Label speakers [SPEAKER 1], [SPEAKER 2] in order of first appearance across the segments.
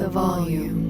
[SPEAKER 1] the volume.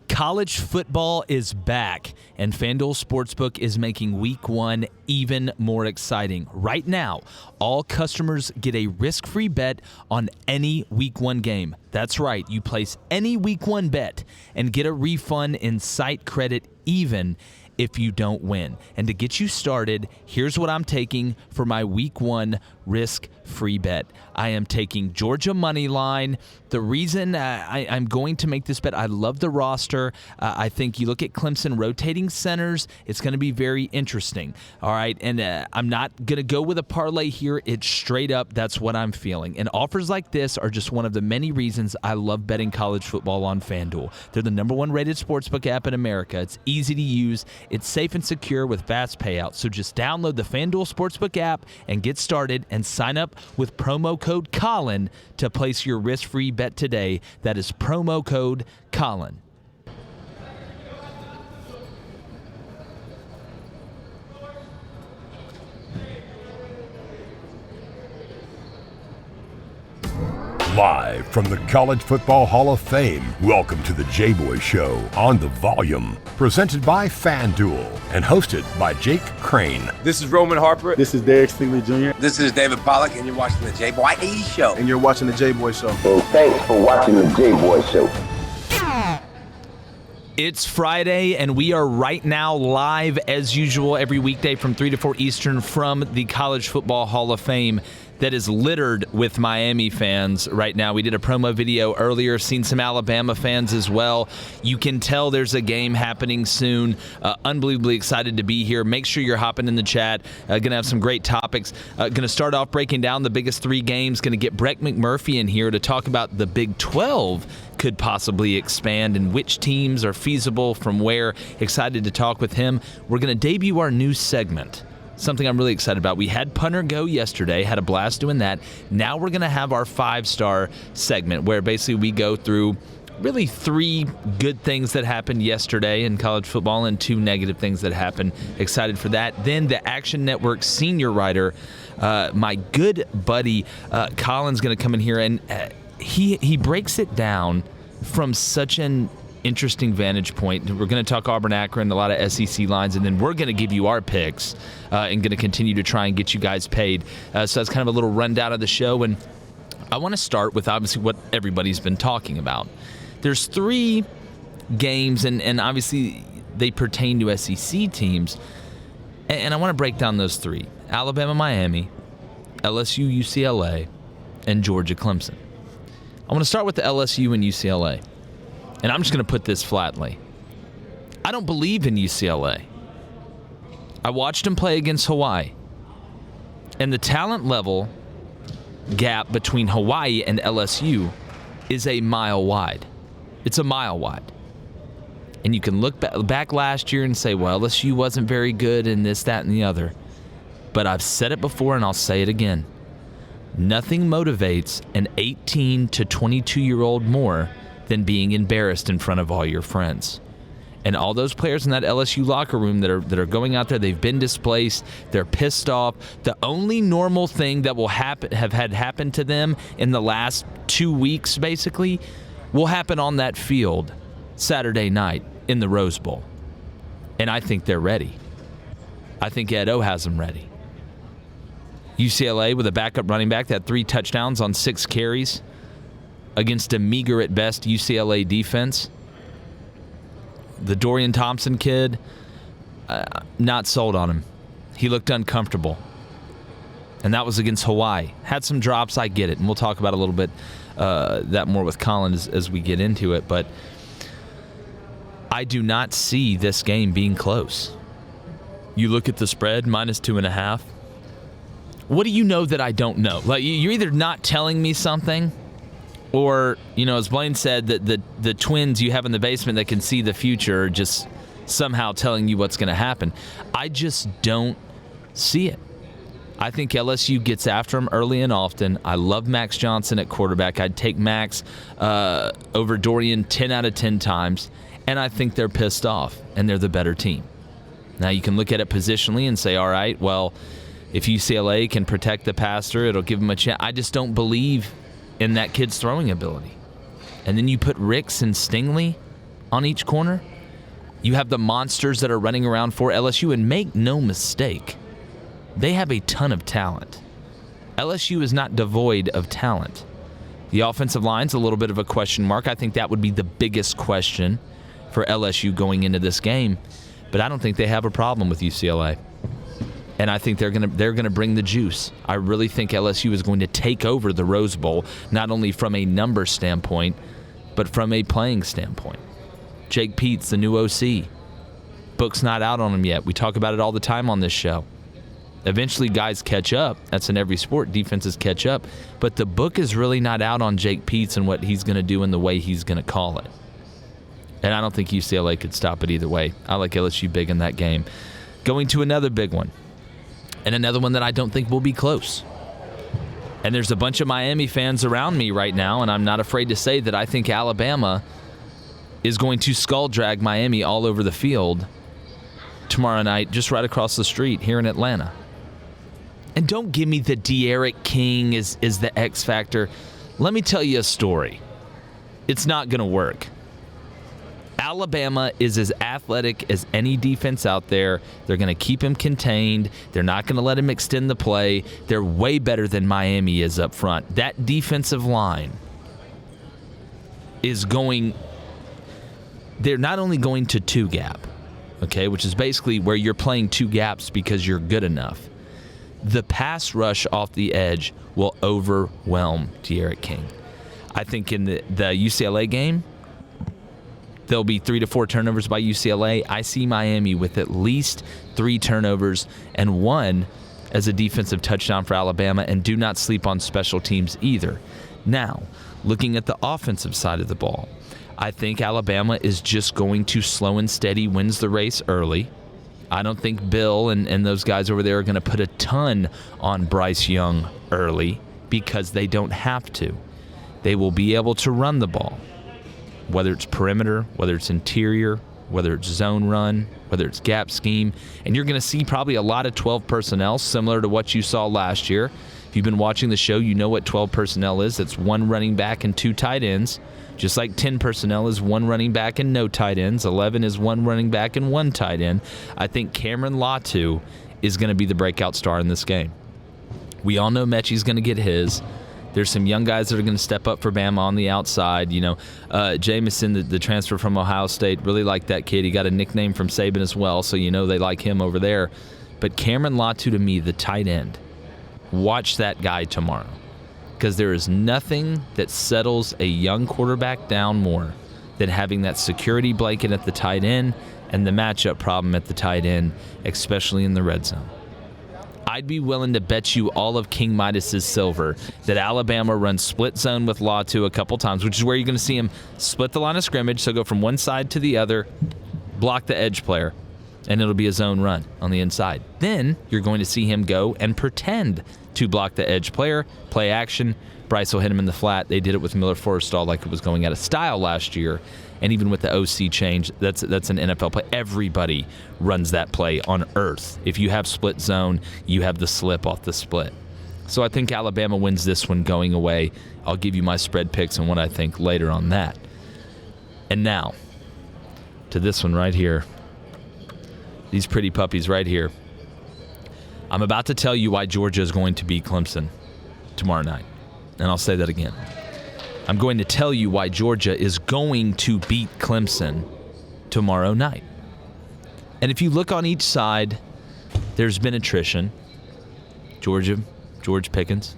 [SPEAKER 2] College football is back, and FanDuel Sportsbook is making Week 1 even more exciting. Right now, all customers get a risk-free bet on any Week 1 game. That's right, you place any Week 1 bet and get a refund in site credit even if you don't win. And to get you started, here's what I'm taking for my Week 1 risk-free bet. I am taking Georgia money line. The reason I'm going to make this bet, I love the roster. I think you look at Clemson rotating centers, it's going to be very interesting. All right, and I'm not going to go with a parlay here. It's straight up, that's what I'm feeling. And offers like this are just one of the many reasons I love betting college football on FanDuel. They're the #1 rated sportsbook app in America. It's easy to use. It's safe and secure with fast payouts. So just download the FanDuel Sportsbook app and get started and sign up with promo code Colin to place your risk-free bet today. That is promo code Colin.
[SPEAKER 3] Live from the College Football Hall of Fame, welcome to the J-Boy Show on The Volume, presented by FanDuel and hosted by Jake Crane.
[SPEAKER 4] This is Roman Harper.
[SPEAKER 5] This is Derek Stingley Jr.
[SPEAKER 4] This is David Pollack, and you're watching the J-Boy Show.
[SPEAKER 5] And you're watching the J-Boy Show.
[SPEAKER 6] And thanks for watching the J-Boy Show.
[SPEAKER 2] It's Friday, and we are right now live, as usual, every weekday from 3 to 4 Eastern from the College Football Hall of Fame that is littered with Miami fans right now. We did a promo video earlier, seen some Alabama fans as well. You can tell there's a game happening soon. Unbelievably excited to be here. Make sure you're hopping in the chat. Going to have some great topics. Going to start off breaking down the biggest 3 games. Going to get Brett McMurphy in here to talk about the Big 12 could possibly expand and which teams are feasible from where. Excited to talk with him. We're going to debut our new segment. Something I'm really excited about. We had Punter Go yesterday, had a blast doing that. Now we're going to have our 5-star segment where basically we go through really 3 good things that happened yesterday in college football and 2 negative things that happened. Excited for that. Then the Action Network senior writer, my good buddy Colin's going to come in here, and he breaks it down from such an interesting vantage point. We're going to talk Auburn-Akron, a lot of SEC lines, and then we're going to give you our picks and going to continue to try and get you guys paid. So that's kind of a little rundown of the show, and I want to start with obviously what everybody's been talking about. There's 3 games, and obviously they pertain to SEC teams, and I want to break down those 3. Alabama-Miami, LSU-UCLA, and Georgia-Clemson. I want to start with the LSU and UCLA. And I'm just going to put this flatly. I don't believe in UCLA. I watched them play against Hawaii. And the talent level gap between Hawaii and LSU is a mile wide. It's a mile wide. And you can look back last year and say, well, LSU wasn't very good in this, that, and the other. But I've said it before and I'll say it again. Nothing motivates an 18 to 22-year-old more than being embarrassed in front of all your friends. And all those players in that LSU locker room that are going out there, they've been displaced, they're pissed off. The only normal thing that will have had happen to them in the last 2 weeks, basically, will happen on that field Saturday night in the Rose Bowl. And I think they're ready. I think Ed O has them ready. UCLA with a backup running back that had 3 touchdowns on 6 carries against a meager at best UCLA defense. The Dorian Thompson kid, not sold on him. He looked uncomfortable. And that was against Hawaii. Had some drops, I get it. And we'll talk about a little bit that more with Colin as we get into it. But I do not see this game being close. You look at the spread, -2.5. What do you know that I don't know? Like, you're either not telling me something, or, you know, as Blaine said, that the twins you have in the basement that can see the future are just somehow telling you what's going to happen. I just don't see it. I think LSU gets after him early and often. I love Max Johnson at quarterback. I'd take Max over Dorian 10 out of 10 times, and I think they're pissed off, and they're the better team. Now, you can look at it positionally and say, all right, well, if UCLA can protect the passer, it'll give them a chance. I just don't believe in that kid's throwing ability. And then you put Ricks and Stingley on each corner. You have the monsters that are running around for LSU, and make no mistake, they have a ton of talent. LSU is not devoid of talent. The offensive line's a little bit of a question mark. I think that would be the biggest question for LSU going into this game. But I don't think they have a problem with UCLA. And I think they're gonna bring the juice. I really think LSU is going to take over the Rose Bowl, not only from a number standpoint, but from a playing standpoint. Jake Peetz, the new OC. Book's not out on him yet. We talk about it all the time on this show. Eventually, guys catch up. That's in every sport. Defenses catch up. But the book is really not out on Jake Peetz and what he's going to do and the way he's going to call it. And I don't think UCLA could stop it either way. I like LSU big in that game. Going to another big one. And another one that I don't think will be close. And there's a bunch of Miami fans around me right now, and I'm not afraid to say that I think Alabama is going to skull drag Miami all over the field tomorrow night, just right across the street here in Atlanta. And don't give me the De'Aaron King is the X factor. Let me tell you a story. It's not going to work. Alabama is as athletic as any defense out there. They're going to keep him contained. They're not going to let him extend the play. They're way better than Miami is up front. That defensive line is going – they're not only going to two gap, okay, which is basically where you're playing two gaps because you're good enough. The pass rush off the edge will overwhelm De'Aaron King. I think in the UCLA game, there'll be 3 to 4 turnovers by UCLA. I see Miami with at least 3 turnovers and 1 as a defensive touchdown for Alabama, and do not sleep on special teams either. Now, looking at the offensive side of the ball, I think Alabama is just going to slow and steady wins the race early. I don't think Bill and those guys over there are going to put a ton on Bryce Young early because they don't have to. They will be able to run the ball. Whether it's perimeter, whether it's interior, whether it's zone run, whether it's gap scheme. And you're going to see probably a lot of 12 personnel, similar to what you saw last year. If you've been watching the show, you know what 12 personnel is. It's 1 running back and 2 tight ends. Just like 10 personnel is 1 running back and no tight ends. 11 is 1 running back and 1 tight end. I think Cameron Latu is going to be the breakout star in this game. We all know Mechie's going to get his. There's some young guys that are going to step up for Bama on the outside. You know, Jameson, the transfer from Ohio State, really like that kid. He got a nickname from Saban as well, so you know they like him over there. But Cameron Latu, to me, the tight end, watch that guy tomorrow, because there is nothing that settles a young quarterback down more than having that security blanket at the tight end and the matchup problem at the tight end, especially in the red zone. I'd be willing to bet you all of King Midas's silver that Alabama runs split zone with Latu a couple times, which is where you're going to see him split the line of scrimmage, so go from one side to the other, block the edge player, and it'll be a zone run on the inside. Then you're going to see him go and pretend to block the edge player, play action. Bryce will hit him in the flat. They did it with Miller Forrestall like it was going out of style last year. And even with the OC change, that's an NFL play. Everybody runs that play on earth. If you have split zone, you have the slip off the split. So I think Alabama wins this one going away. I'll give you my spread picks and what I think later on that. And now, to this one right here. These pretty puppies right here. I'm about to tell you why Georgia is going to beat Clemson tomorrow night. And I'll say that again. I'm going to tell you why Georgia is going to beat Clemson tomorrow night. And if you look on each side, there's been attrition. George Pickens.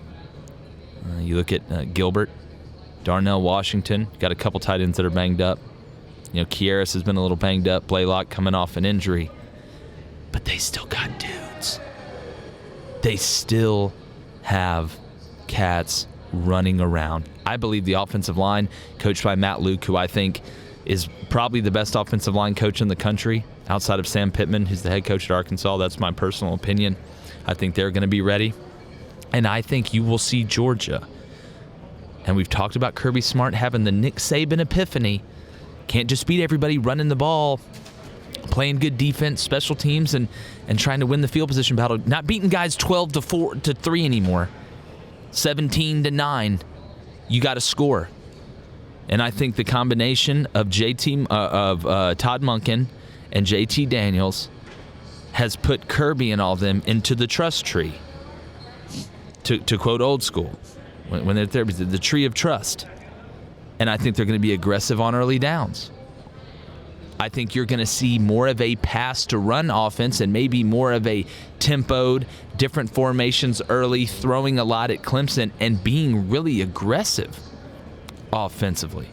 [SPEAKER 2] You look at Gilbert, Darnell Washington. Got a couple tight ends that are banged up. You know, Kieras has been a little banged up. Blaylock coming off an injury. But they still got dudes. They still have cats running around. I believe the offensive line, coached by Matt Luke, who I think is probably the best offensive line coach in the country, outside of Sam Pittman, who's the head coach at Arkansas. That's my personal opinion. I think they're going to be ready. And I think you will see Georgia. And we've talked about Kirby Smart having the Nick Saban epiphany. Can't just beat everybody running the ball, playing good defense, special teams, and trying to win the field position battle. Not beating guys 12-3 anymore. 17-9. you got to score. And I think the combination of Todd Monken and JT Daniels has put Kirby and all of them into the trust tree. To quote old school, when they're there, the tree of trust. And I think they're going to be aggressive on early downs. I think you're going to see more of a pass-to-run offense and maybe more of a tempoed, different formations early, throwing a lot at Clemson and being really aggressive offensively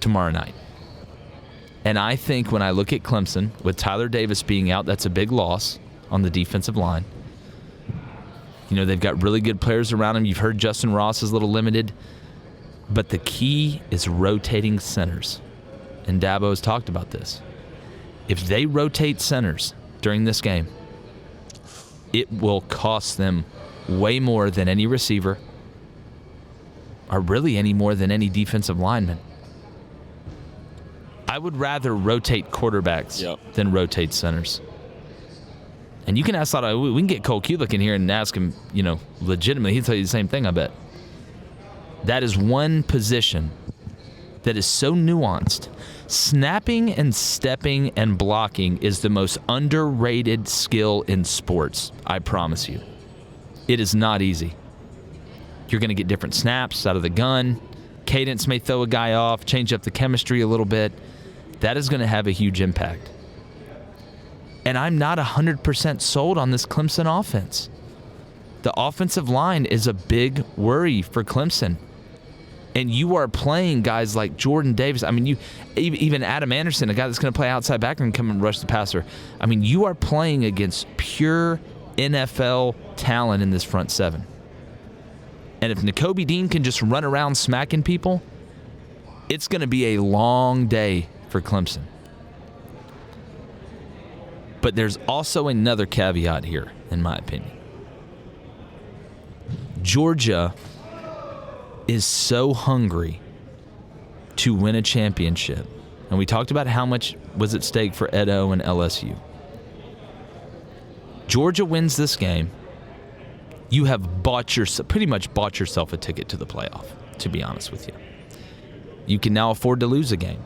[SPEAKER 2] tomorrow night. And I think when I look at Clemson, with Tyler Davis being out, that's a big loss on the defensive line. You know, they've got really good players around him. You've heard Justin Ross is a little limited. But the key is rotating centers. And Dabo has talked about this. If they rotate centers during this game, it will cost them way more than any receiver, or really any more than any defensive lineman. I would rather rotate quarterbacks than rotate centers. And you can ask a lot of, we can get Cole Kulick in here and ask him, you know, legitimately. He'll tell you the same thing, I bet. That is one position that is so nuanced. Snapping and stepping and blocking is the most underrated skill in sports, I promise you. It is not easy. You're going to get different snaps out of the gun. Cadence may throw a guy off, change up the chemistry a little bit. That is going to have a huge impact. And I'm not 100% sold on this Clemson offense. The offensive line is a big worry for Clemson. And you are playing guys like Jordan Davis. I mean, even Adam Anderson, a guy that's going to play outside backer and come and rush the passer. I mean, you are playing against pure NFL talent in this front seven. And if Nakobe Dean can just run around smacking people, it's going to be a long day for Clemson. But there's also another caveat here, in my opinion. Georgia is so hungry to win a championship. And we talked about how much was at stake for Edo and LSU. Georgia wins this game. You have pretty much bought yourself a ticket to the playoff, to be honest with you. You can now afford to lose a game.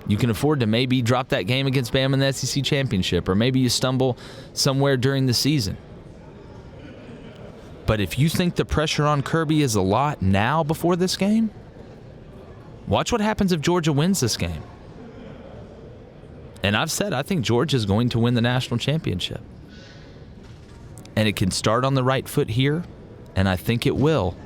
[SPEAKER 2] You can afford to maybe drop that game against Bama in the SEC championship, or maybe you stumble somewhere during the season. But if you think the pressure on Kirby is a lot now before this game, watch what happens if Georgia wins this game. And I've said I think Georgia's going to win the national championship. And it can start on the right foot here, and I think it will.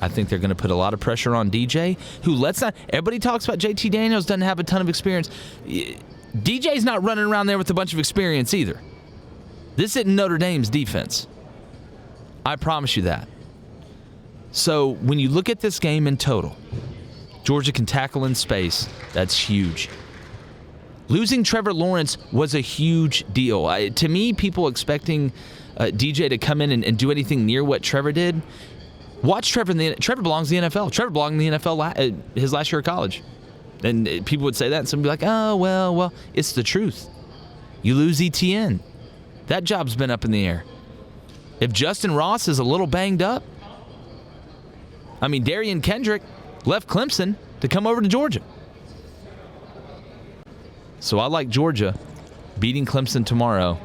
[SPEAKER 2] I think they're going to put a lot of pressure on DJ, who everybody talks about JT Daniels doesn't have a ton of experience. DJ's not running around there with a bunch of experience either. This isn't Notre Dame's defense. I promise you that. So when you look at this game in total, Georgia can tackle in space. That's huge. Losing Trevor Lawrence was a huge deal. To me, people expecting DJ to come in and do anything near what Trevor did, watch Trevor. Trevor belongs in the NFL. Trevor belonged in the NFL his last year of college. And people would say that, and some would be like, oh, well, it's the truth. You lose ETN. That job's been up in the air. If Justin Ross is a little banged up, I mean, Darian Kendrick left Clemson to come over to Georgia. So I like Georgia beating Clemson tomorrow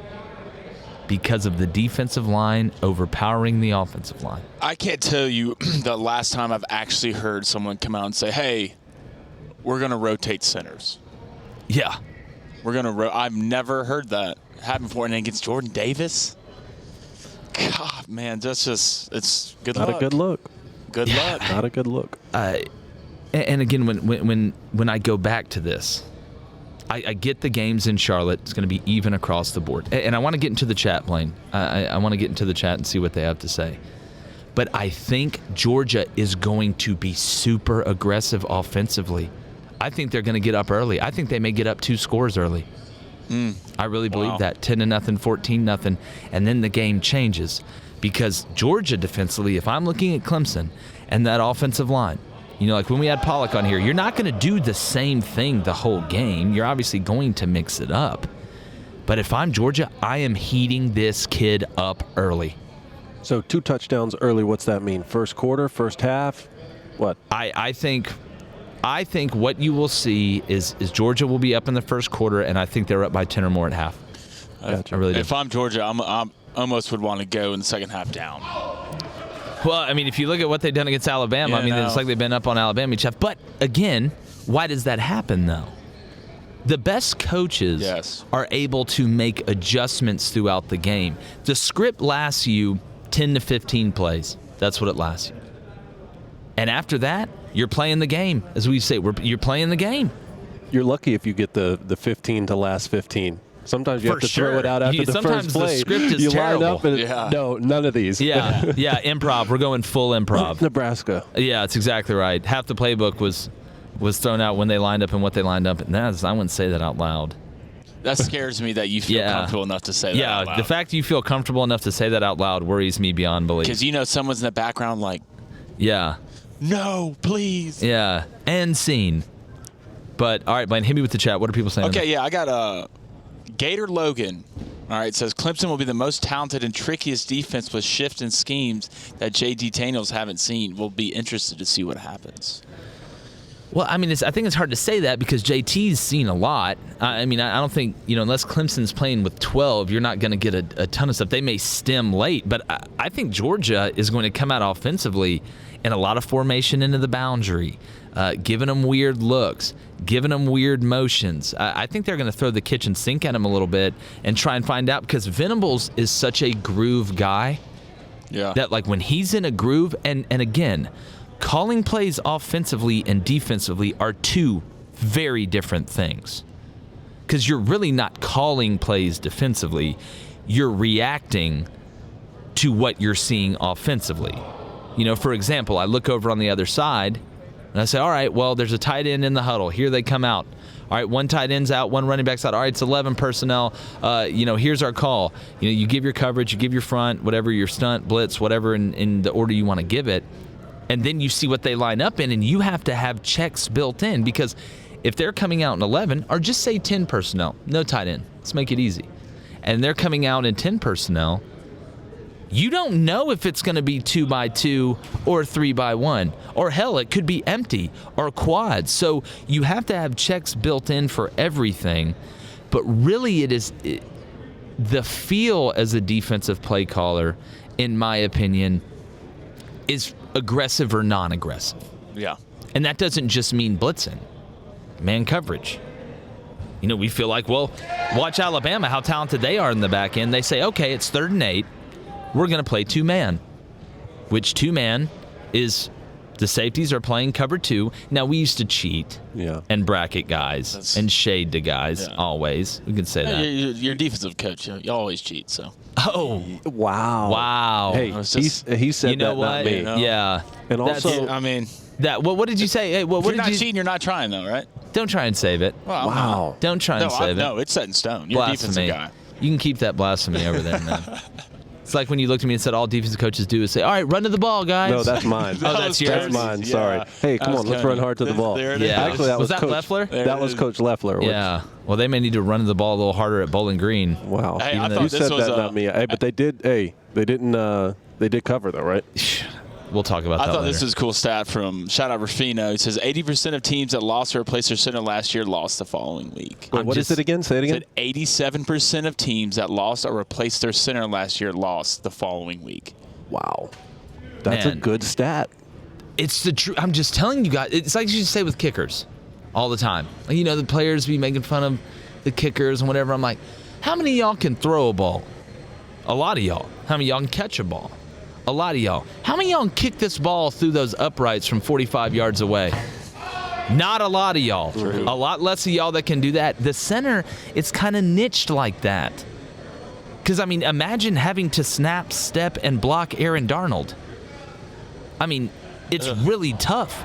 [SPEAKER 2] because of the defensive line overpowering the offensive line.
[SPEAKER 1] I can't tell you the last time I've actually heard someone come out and say, hey, we're going to rotate centers.
[SPEAKER 2] Yeah.
[SPEAKER 1] I've never heard that happen before. And against Jordan Davis? God, man, it's good luck.
[SPEAKER 5] Not a good look.
[SPEAKER 1] Good luck.
[SPEAKER 5] Not a good look.
[SPEAKER 2] And again, when I go back to this, I get the games in Charlotte. It's going to be even across the board. And I want to get into the chat, Blaine. I want to get into the chat and see what they have to say. But I think Georgia is going to be super aggressive offensively. I think they're going to get up early. I think they may get up 2 scores early. I really believe that. 10-0, 14-0, and then the game changes. Because Georgia defensively, if I'm looking at Clemson and that offensive line, you know, like when we had Pollock on here, you're not going to do the same thing the whole game. You're obviously going to mix it up. But if I'm Georgia, I am heating this kid up early.
[SPEAKER 7] So 2 touchdowns early, what's that mean? First quarter, first half? What?
[SPEAKER 2] I think what you will see is Georgia will be up in the first quarter, and I think they're up by 10 or more at half.
[SPEAKER 7] Gotcha.
[SPEAKER 2] I really do.
[SPEAKER 1] If I'm Georgia, I'm almost would want to go in the second half down.
[SPEAKER 2] Well, I mean, if you look at what they've done against Alabama,
[SPEAKER 1] Yeah,
[SPEAKER 2] I mean,
[SPEAKER 1] no.
[SPEAKER 2] it's like they've been up on Alabama each half. But again, why does that happen, though? The best coaches
[SPEAKER 1] Yes.
[SPEAKER 2] are able to make adjustments throughout the game. The script lasts you 10 to 15 plays. That's what it lasts you. And after that, you're playing the game. As we say, you're playing the game.
[SPEAKER 7] You're lucky if you get the 15 to last 15. Sometimes you
[SPEAKER 2] For
[SPEAKER 7] have to
[SPEAKER 2] sure.
[SPEAKER 7] throw it out after the
[SPEAKER 2] Sometimes
[SPEAKER 7] first
[SPEAKER 2] the
[SPEAKER 7] play.
[SPEAKER 2] script is
[SPEAKER 7] you
[SPEAKER 2] terrible.
[SPEAKER 7] line up and
[SPEAKER 1] Yeah.
[SPEAKER 7] no, none of these.
[SPEAKER 2] Yeah, improv. We're going full improv.
[SPEAKER 7] Nebraska.
[SPEAKER 2] Yeah, it's exactly right. Half the playbook was thrown out when they lined up and what they lined up. And I wouldn't say that out loud.
[SPEAKER 1] That scares me that you feel comfortable enough to say that out
[SPEAKER 2] Yeah,
[SPEAKER 1] loud.
[SPEAKER 2] the fact you feel comfortable enough to say that out loud worries me beyond belief.
[SPEAKER 1] Because someone's in the background like,
[SPEAKER 2] Yeah,
[SPEAKER 1] no, please.
[SPEAKER 2] yeah, and scene. But, all right, Blaine, hit me with the chat. What are people saying?
[SPEAKER 1] Okay, yeah, I got Gator Logan. All right, says Clemson will be the most talented and trickiest defense with shift and schemes that J.D. Daniels haven't seen. We'll be interested to see what happens.
[SPEAKER 2] Well, I mean, I think it's hard to say that because JT's seen a lot. I mean, I don't think, unless Clemson's playing with 12, you're not going to get a ton of stuff. They may stem late, but I think Georgia is going to come out offensively in a lot of formation into the boundary, giving them weird looks, giving them weird motions. I think they're going to throw the kitchen sink at them a little bit and try and find out because Venables is such a groove guy that, like, when he's in a groove, and again, calling plays offensively and defensively are two very different things. Because you're really not calling plays defensively. You're reacting to what you're seeing offensively. For example, I look over on the other side, and I say, all right, well, there's a tight end in the huddle. Here they come out. All right, one tight end's out, one running back's out. All right, it's 11 personnel. Here's our call. You give your coverage, you give your front, whatever, your stunt, blitz, whatever in the order you want to give it. And then you see what they line up in, and you have to have checks built in because if they're coming out in 11, or just say 10 personnel, no tight end. Let's make it easy. And they're coming out in 10 personnel, you don't know if it's going to be 2x2 or 3x1. Or hell, it could be empty or quad. So you have to have checks built in for everything. But really the feel as a defensive play caller, in my opinion, is aggressive or non-aggressive.
[SPEAKER 1] Yeah.
[SPEAKER 2] And that doesn't just mean blitzing. Man coverage. We feel like, well, watch Alabama, how talented they are in the back end. They say, okay, it's 3rd and 8. We're going to play 2-man, which 2-man is the safeties are playing cover 2. Now, we used to cheat and bracket guys and shade to guys always. We can say that.
[SPEAKER 1] You're a defensive coach. You always cheat, so.
[SPEAKER 2] Oh.
[SPEAKER 7] Wow. Hey, he said that,
[SPEAKER 2] what?
[SPEAKER 7] not me.
[SPEAKER 2] Yeah.
[SPEAKER 7] And also,
[SPEAKER 2] what did you say? Hey,
[SPEAKER 1] if you're not cheating, you're not trying, though, right?
[SPEAKER 2] Don't try and save it.
[SPEAKER 1] Well,
[SPEAKER 7] wow.
[SPEAKER 2] Don't try and save it.
[SPEAKER 1] No, it's set in stone. You're a defensive guy.
[SPEAKER 2] You can keep that blasphemy over there, man. It's like when you looked at me and said all defensive coaches do is say, all right, run to the ball, guys.
[SPEAKER 7] No, that's mine.
[SPEAKER 2] That's yours?
[SPEAKER 7] That's mine.
[SPEAKER 1] Yeah.
[SPEAKER 7] Sorry. Hey, come on, let's run hard to the ball.
[SPEAKER 1] There it
[SPEAKER 2] is.
[SPEAKER 7] Actually, that was
[SPEAKER 2] that
[SPEAKER 7] Coach
[SPEAKER 2] Leffler?
[SPEAKER 7] That was Coach Leffler.
[SPEAKER 2] Yeah. Well, they may need to run the ball a little harder at Bowling Green.
[SPEAKER 7] Wow.
[SPEAKER 1] Hey, I
[SPEAKER 7] you
[SPEAKER 1] thought
[SPEAKER 7] said
[SPEAKER 1] this was
[SPEAKER 7] that, not me. Hey, but they did. Hey, they didn't. They did cover though, right?
[SPEAKER 2] We'll talk about that
[SPEAKER 1] I thought
[SPEAKER 2] later.
[SPEAKER 1] this was a cool stat from shout out Rufino. It says 80% of teams that lost or replaced their center last year lost the following week.
[SPEAKER 7] Wait, what is it again? Say it again.
[SPEAKER 1] It said 87% of teams that lost or replaced their center last year lost the following week.
[SPEAKER 7] Wow. That's a good stat.
[SPEAKER 2] It's the truth. I'm just telling you guys. It's like you say with kickers all the time. The players be making fun of the kickers and whatever. I'm like, how many of y'all can throw a ball? A lot of y'all. How many of y'all can catch a ball? A lot of y'all. How many of y'all can kick this ball through those uprights from 45 yards away? Not a lot of y'all.
[SPEAKER 1] True.
[SPEAKER 2] A lot less of y'all that can do that. The center, it's kind of niched like that. Because, imagine having to snap, step, and block Aaron Darnold. It's really tough.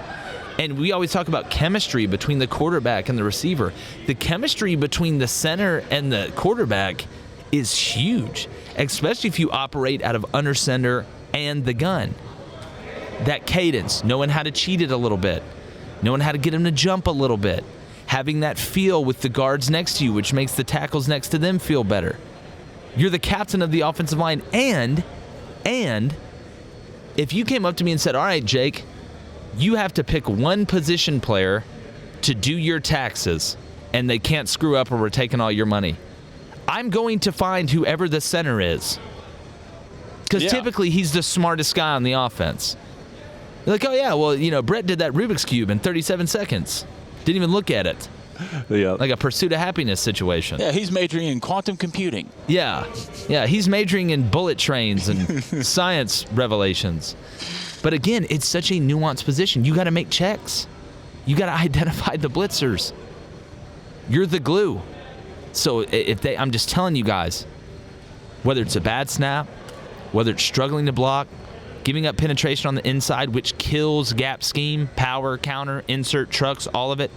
[SPEAKER 2] And we always talk about chemistry between the quarterback and the receiver. The chemistry between the center and the quarterback is huge, especially if you operate out of under center and the gun. That cadence, knowing how to cheat it a little bit, knowing how to get him to jump a little bit, having that feel with the guards next to you, which makes the tackles next to them feel better. You're the captain of the offensive line, and And if you came up to me and said, all right, Jake, you have to pick one position player to do your taxes, and they can't screw up or we're taking all your money, I'm going to find whoever the center is. Because typically he's the smartest guy on the offense. You're like, oh, yeah, well, Brett did that Rubik's Cube in 37 seconds. Didn't even look at it.
[SPEAKER 7] Yeah.
[SPEAKER 2] Like a pursuit of happiness situation.
[SPEAKER 1] Yeah, he's majoring in quantum computing.
[SPEAKER 2] Yeah, he's majoring in bullet trains and science revelations. But again, it's such a nuanced position. You got to make checks. You got to identify the blitzers. You're the glue. So I'm just telling you guys, whether it's a bad snap, whether it's struggling to block, giving up penetration on the inside, which kills gap scheme, power, counter, insert, trucks, all of it,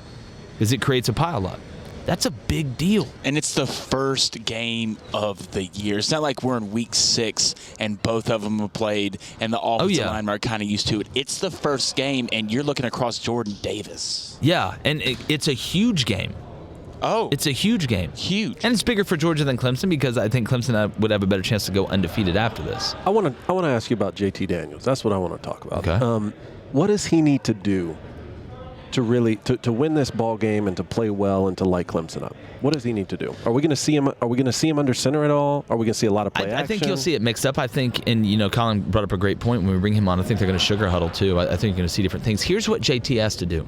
[SPEAKER 2] because it creates a pileup. That's a big deal.
[SPEAKER 1] And it's the first game of the year. It's not like we're in week 6 and both of them have played and the offensive linemen are kind of used to it. It's the first game, and you're looking across Jordan Davis.
[SPEAKER 2] Yeah, and it's a huge game.
[SPEAKER 1] Oh.
[SPEAKER 2] It's a huge game.
[SPEAKER 1] Huge.
[SPEAKER 2] And it's bigger for Georgia than Clemson because I think Clemson would have a better chance to go undefeated after this.
[SPEAKER 7] I want to ask you about JT Daniels. That's what I want to talk about.
[SPEAKER 2] Okay.
[SPEAKER 7] What does he need to do to really to win this ball game and to play well and to light Clemson up? What does he need to do? Are we going to see him? Are we going to see him under center at all? Are we going to see a lot of play action?
[SPEAKER 2] I think you'll see it mixed up. I think, and Colin brought up a great point when we bring him on. I think they're going to sugar huddle too. I think you're going to see different things. Here's what JT has to do.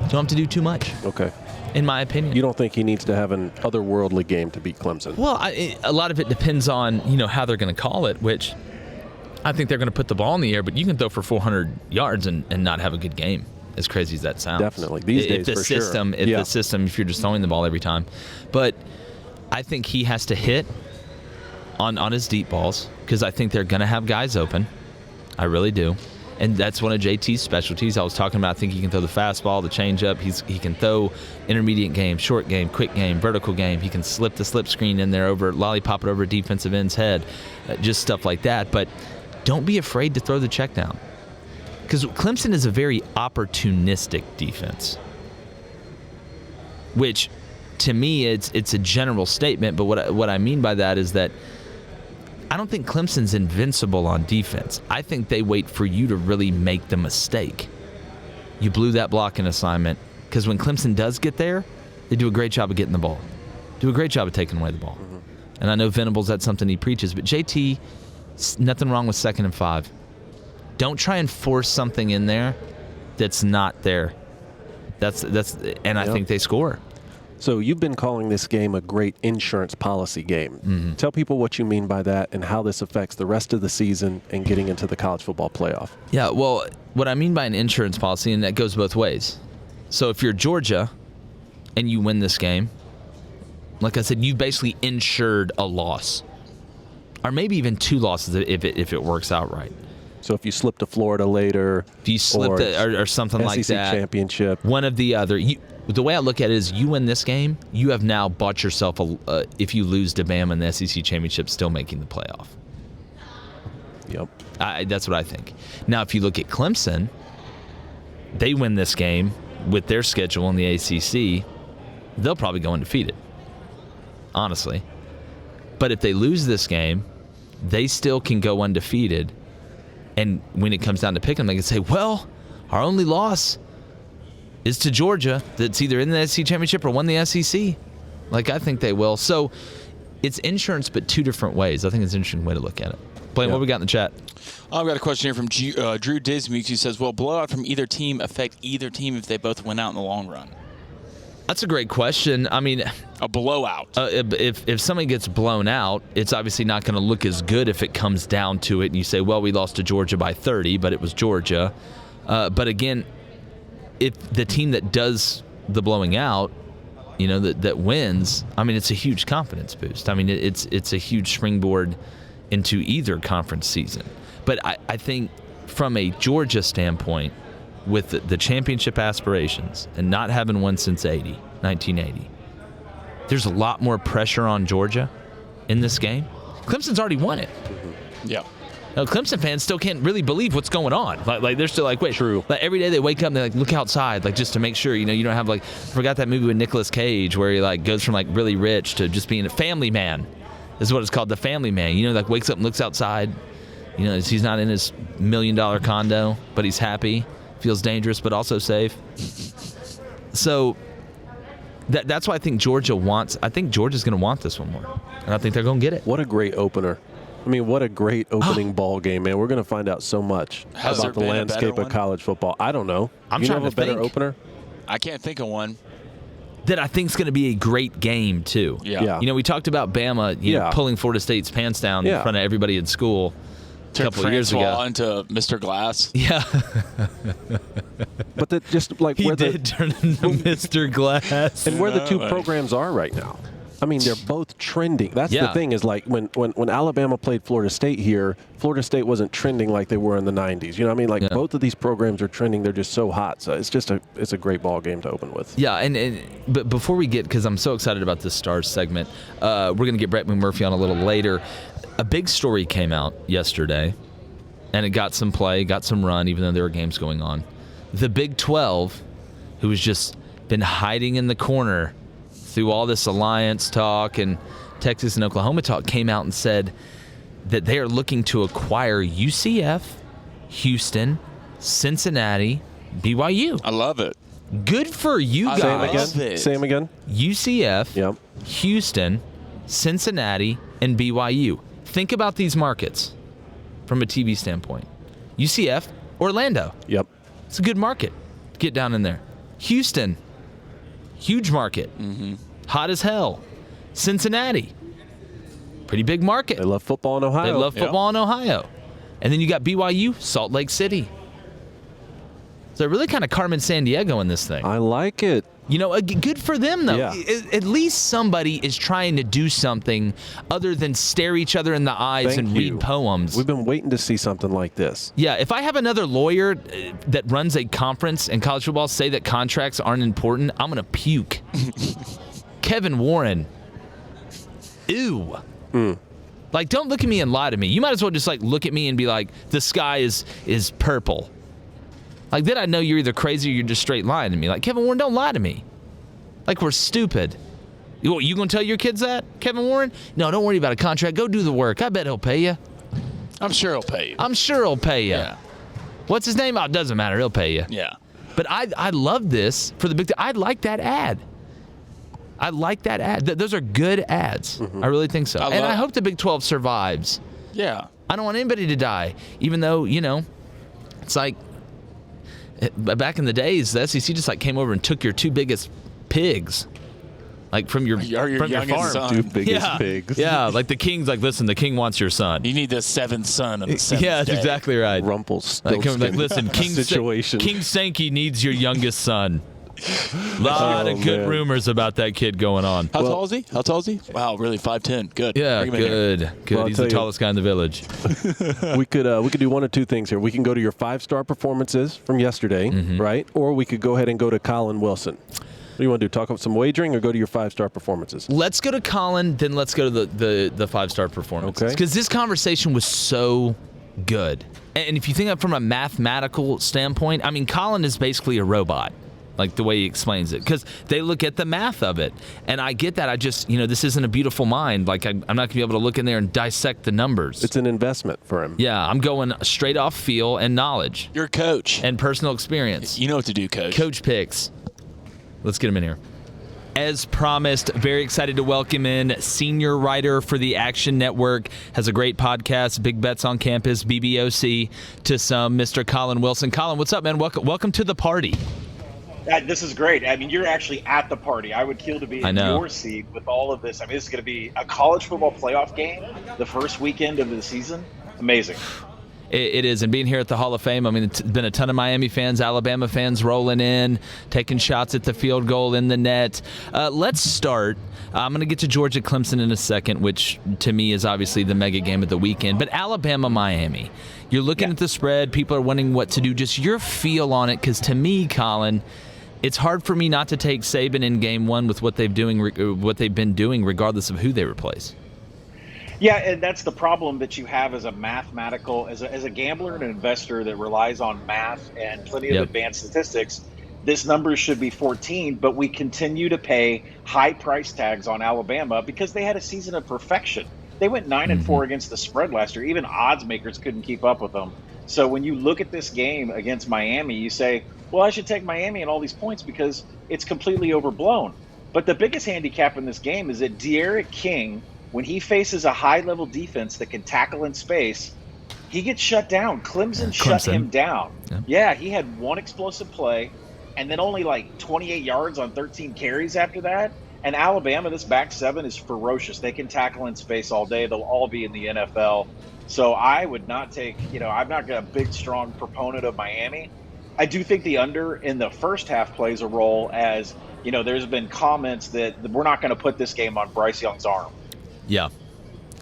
[SPEAKER 2] Don't have to do too much.
[SPEAKER 7] Okay.
[SPEAKER 2] In my opinion.
[SPEAKER 7] You don't think he needs to have an otherworldly game to beat Clemson?
[SPEAKER 2] Well, a lot of it depends on how they're going to call it, which I think they're going to put the ball in the air, but you can throw for 400 yards and not have a good game, as crazy as that sounds.
[SPEAKER 7] Definitely. These days,
[SPEAKER 2] for sure. The system, if you're just throwing the ball every time. But I think he has to hit on his deep balls because I think they're going to have guys open. I really do. And that's one of JT's specialties. I was talking about, I think he can throw the fastball, the changeup. He can throw intermediate game, short game, quick game, vertical game. He can slip the slip screen in there, lollipop it over a defensive end's head, just stuff like that. But don't be afraid to throw the check down. Because Clemson is a very opportunistic defense, which to me it's a general statement. But what I mean by that is that I don't think Clemson's invincible on defense. I think they wait for you to really make the mistake. You blew that blocking assignment. Because when Clemson does get there, they do a great job of getting the ball. Do a great job of taking away the ball. Mm-hmm. And I know Venables, that's something he preaches. But JT, nothing wrong with 2nd and 5. Don't try and force something in there that's not there. I think they score.
[SPEAKER 7] So you've been calling this game a great insurance policy game. Mm-hmm. Tell people what you mean by that and how this affects the rest of the season and getting into the college football playoff.
[SPEAKER 2] Yeah, well, what I mean by an insurance policy, and that goes both ways. So if you're Georgia and you win this game, like I said, you basically insured a loss. Or maybe even 2 losses if it works out right.
[SPEAKER 7] So if you slip to Florida later,
[SPEAKER 2] if you slip or something like that,
[SPEAKER 7] SEC championship,
[SPEAKER 2] one of the other. The way I look at it is, you win this game, you have now bought yourself if you lose to Bama in the SEC championship, still making the playoff.
[SPEAKER 7] Yep,
[SPEAKER 2] that's what I think. Now, if you look at Clemson, they win this game with their schedule in the ACC, they'll probably go undefeated. Honestly, but if they lose this game, they still can go undefeated. And when it comes down to pick them, they can say, well, our only loss is to Georgia that's either in the SEC championship or won the SEC. Like, I think they will. So it's insurance, but 2 different ways. I think it's an interesting way to look at it. Blaine, what we got in the chat?
[SPEAKER 1] I've got a question here from Drew Dismukes. He says, will blowout from either team affect either team if they both win out in the long run?
[SPEAKER 2] That's a great question. I mean,
[SPEAKER 1] a blowout.
[SPEAKER 2] If somebody gets blown out, it's obviously not going to look as good if it comes down to it and you say, well, we lost to Georgia by 30, but it was Georgia. But again, if the team that does the blowing out, that wins, I mean, it's a huge confidence boost. I mean, it's a huge springboard into either conference season. But I think from a Georgia standpoint, with the championship aspirations and not having won since 1980, there's a lot more pressure on Georgia in this game. Clemson's already won it.
[SPEAKER 1] Yeah.
[SPEAKER 2] Now, Clemson fans still can't really believe what's going on. Like they're still like, wait.
[SPEAKER 7] True.
[SPEAKER 2] Like every day they wake up and they like look outside, like just to make sure, you don't have I forgot that movie with Nicolas Cage where he goes from really rich to just being a family man. This is what it's called, the family man. Wakes up and looks outside. He's not in his $1 million condo, but he's happy, feels dangerous, but also safe. So that's why I think Georgia's going to want this one more. And I think they're going to get it.
[SPEAKER 7] What a great opener. I mean, what a great opening ball game, man. We're going to find out so much about the landscape of college football. I don't know.
[SPEAKER 2] I'm
[SPEAKER 7] trying
[SPEAKER 2] to
[SPEAKER 7] have a better
[SPEAKER 2] think.
[SPEAKER 7] opener?
[SPEAKER 1] I can't think of one.
[SPEAKER 2] That I think is going to be a great game, too.
[SPEAKER 1] Yeah.
[SPEAKER 2] We talked about Bama pulling Florida State's pants down in front of everybody in school a couple of years ago.
[SPEAKER 1] Into Mr. Glass.
[SPEAKER 2] Yeah.
[SPEAKER 7] But just like
[SPEAKER 2] he did turn into Mr. Glass.
[SPEAKER 7] And where the two programs are right now. I mean, they're both trending. That's the thing is like when Alabama played Florida State here, Florida State wasn't trending like they were in the 90s. You know what I mean? Like both of these programs are trending. They're just so hot. So it's a great ball game to open with.
[SPEAKER 2] Yeah, but before we get, because I'm so excited about this Stars segment, we're going to get Brett McMurphy on a little later. A big story came out yesterday, and it got some play, got some run, even though there were games going on. The Big 12, who has just been hiding in the corner through all this alliance talk and Texas and Oklahoma talk, came out and said that they are looking to acquire UCF, Houston, Cincinnati, BYU.
[SPEAKER 1] I love it.
[SPEAKER 2] Good for you guys.
[SPEAKER 7] Say them again.
[SPEAKER 2] UCF, Houston, Cincinnati, and BYU. Think about these markets from a TV standpoint. UCF, Orlando.
[SPEAKER 7] Yep.
[SPEAKER 2] It's a good market. Get down in there. Houston, huge market. Hot as hell. Cincinnati, pretty big market.
[SPEAKER 7] They love football in Ohio.
[SPEAKER 2] And then you got BYU, Salt Lake City. So really kind of Carmen Sandiego in this thing.
[SPEAKER 7] I like it.
[SPEAKER 2] Good for them, though.
[SPEAKER 7] Yeah.
[SPEAKER 2] At least somebody is trying to do something other than stare each other in the eyes and read poems.
[SPEAKER 7] We've been waiting to see something like this.
[SPEAKER 2] Yeah, if I have another lawyer that runs a conference in college football say that contracts aren't important, I'm going to puke. Kevin Warren. Ew. Like, don't look at me and lie to me. You might as well just, look at me and be like, the sky is purple. Like, then I know you're either crazy or you're just straight lying to me. Like, Kevin Warren, don't lie to me. Like, we're stupid. You going to tell your kids that, Kevin Warren? No, don't worry about a contract. Go do the work. I bet he'll pay you.
[SPEAKER 1] I'm sure he'll pay you.
[SPEAKER 2] Yeah. What's his name? Oh, it doesn't matter. He'll pay you.
[SPEAKER 1] Yeah.
[SPEAKER 2] But I love this for the Big 12. I like that ad. Those are good ads. I really think so. I hope the Big 12 survives.
[SPEAKER 1] Yeah.
[SPEAKER 2] I don't want anybody to die, even though, it's like back in the days, the SEC just came over and took your two biggest pigs, from your farm.
[SPEAKER 1] Son.
[SPEAKER 7] Two biggest pigs.
[SPEAKER 2] Yeah, like the king's listen, the king wants your son.
[SPEAKER 1] You need the seventh son of the seventh
[SPEAKER 2] Yeah, that's
[SPEAKER 1] day.
[SPEAKER 2] exactly right.
[SPEAKER 7] Rumpelstiltskin.
[SPEAKER 2] Listen, King Sankey needs your youngest son. A lot of good rumors about that kid going on.
[SPEAKER 1] How tall is he? Wow, really 5'10". Good.
[SPEAKER 2] Yeah, good.
[SPEAKER 7] Well,
[SPEAKER 2] He's the tallest guy in the village.
[SPEAKER 7] We could do one of two things here. We can go to your 5-star performances from yesterday, right? Or we could go ahead and go to Colin Wilson. What do you want to do? Talk about some wagering or go to your 5-star performances?
[SPEAKER 2] Let's go to Colin, then let's go to the 5-star performances.
[SPEAKER 7] Okay.
[SPEAKER 2] Because this conversation was so good. And if you think of it from a mathematical standpoint, I mean, Colin is basically a robot. Like the way he explains it, because they look at the math of it, and I get that. I just, this isn't a beautiful mind. Like I'm not gonna be able to look in there and dissect the numbers.
[SPEAKER 7] It's an investment for him.
[SPEAKER 2] Yeah, I'm going straight off feel and knowledge.
[SPEAKER 1] You're a coach
[SPEAKER 2] and personal experience.
[SPEAKER 1] You know what to do, coach.
[SPEAKER 2] Coach picks. Let's get him in here. As promised, very excited to welcome in senior writer for the Action Network, has a great podcast, Big Bets on Campus, BBOC, to some, Mr. Colin Wilson. Colin, what's up, man? Welcome to the party.
[SPEAKER 8] This is great. I mean, you're actually at the party. I would kill to be in your seat with all of this. I mean, this is going to be a college football playoff game, the first weekend of the season. Amazing.
[SPEAKER 2] It is, and being here at the Hall of Fame, I mean, it's been a ton of Miami fans, Alabama fans rolling in, taking shots at the field goal in the net. Let's start. I'm going to get to Georgia Clemson in a second, which to me is obviously the mega game of the weekend. But Alabama-Miami, you're looking at the spread. People are wondering what to do. Just your feel on it, because to me, Colin, it's hard for me not to take Saban in game one with what they've been doing, regardless of who they replace.
[SPEAKER 8] Yeah, and that's the problem that you have as a gambler and an investor that relies on math and plenty of advanced statistics. This number should be 14, but we continue to pay high price tags on Alabama because they had a season of perfection They went 9-4 against the spread last year. Even odds makers couldn't keep up with them. So when you look at this game against Miami, you say, well, I should take Miami and all these points because it's completely overblown. But the biggest handicap in this game is that De'Aaron King, when he faces a high-level defense that can tackle in space, he gets shut down. Clemson shut him down. Yeah, he had one explosive play and then only like 28 yards on 13 carries after that. And Alabama, this back seven is ferocious. They can tackle in space all day. They'll all be in the NFL. So I would not take, I'm not a big, strong proponent of Miami. I do think the under in the first half plays a role as, there's been comments that we're not going to put this game on Bryce Young's arm.
[SPEAKER 2] Yeah.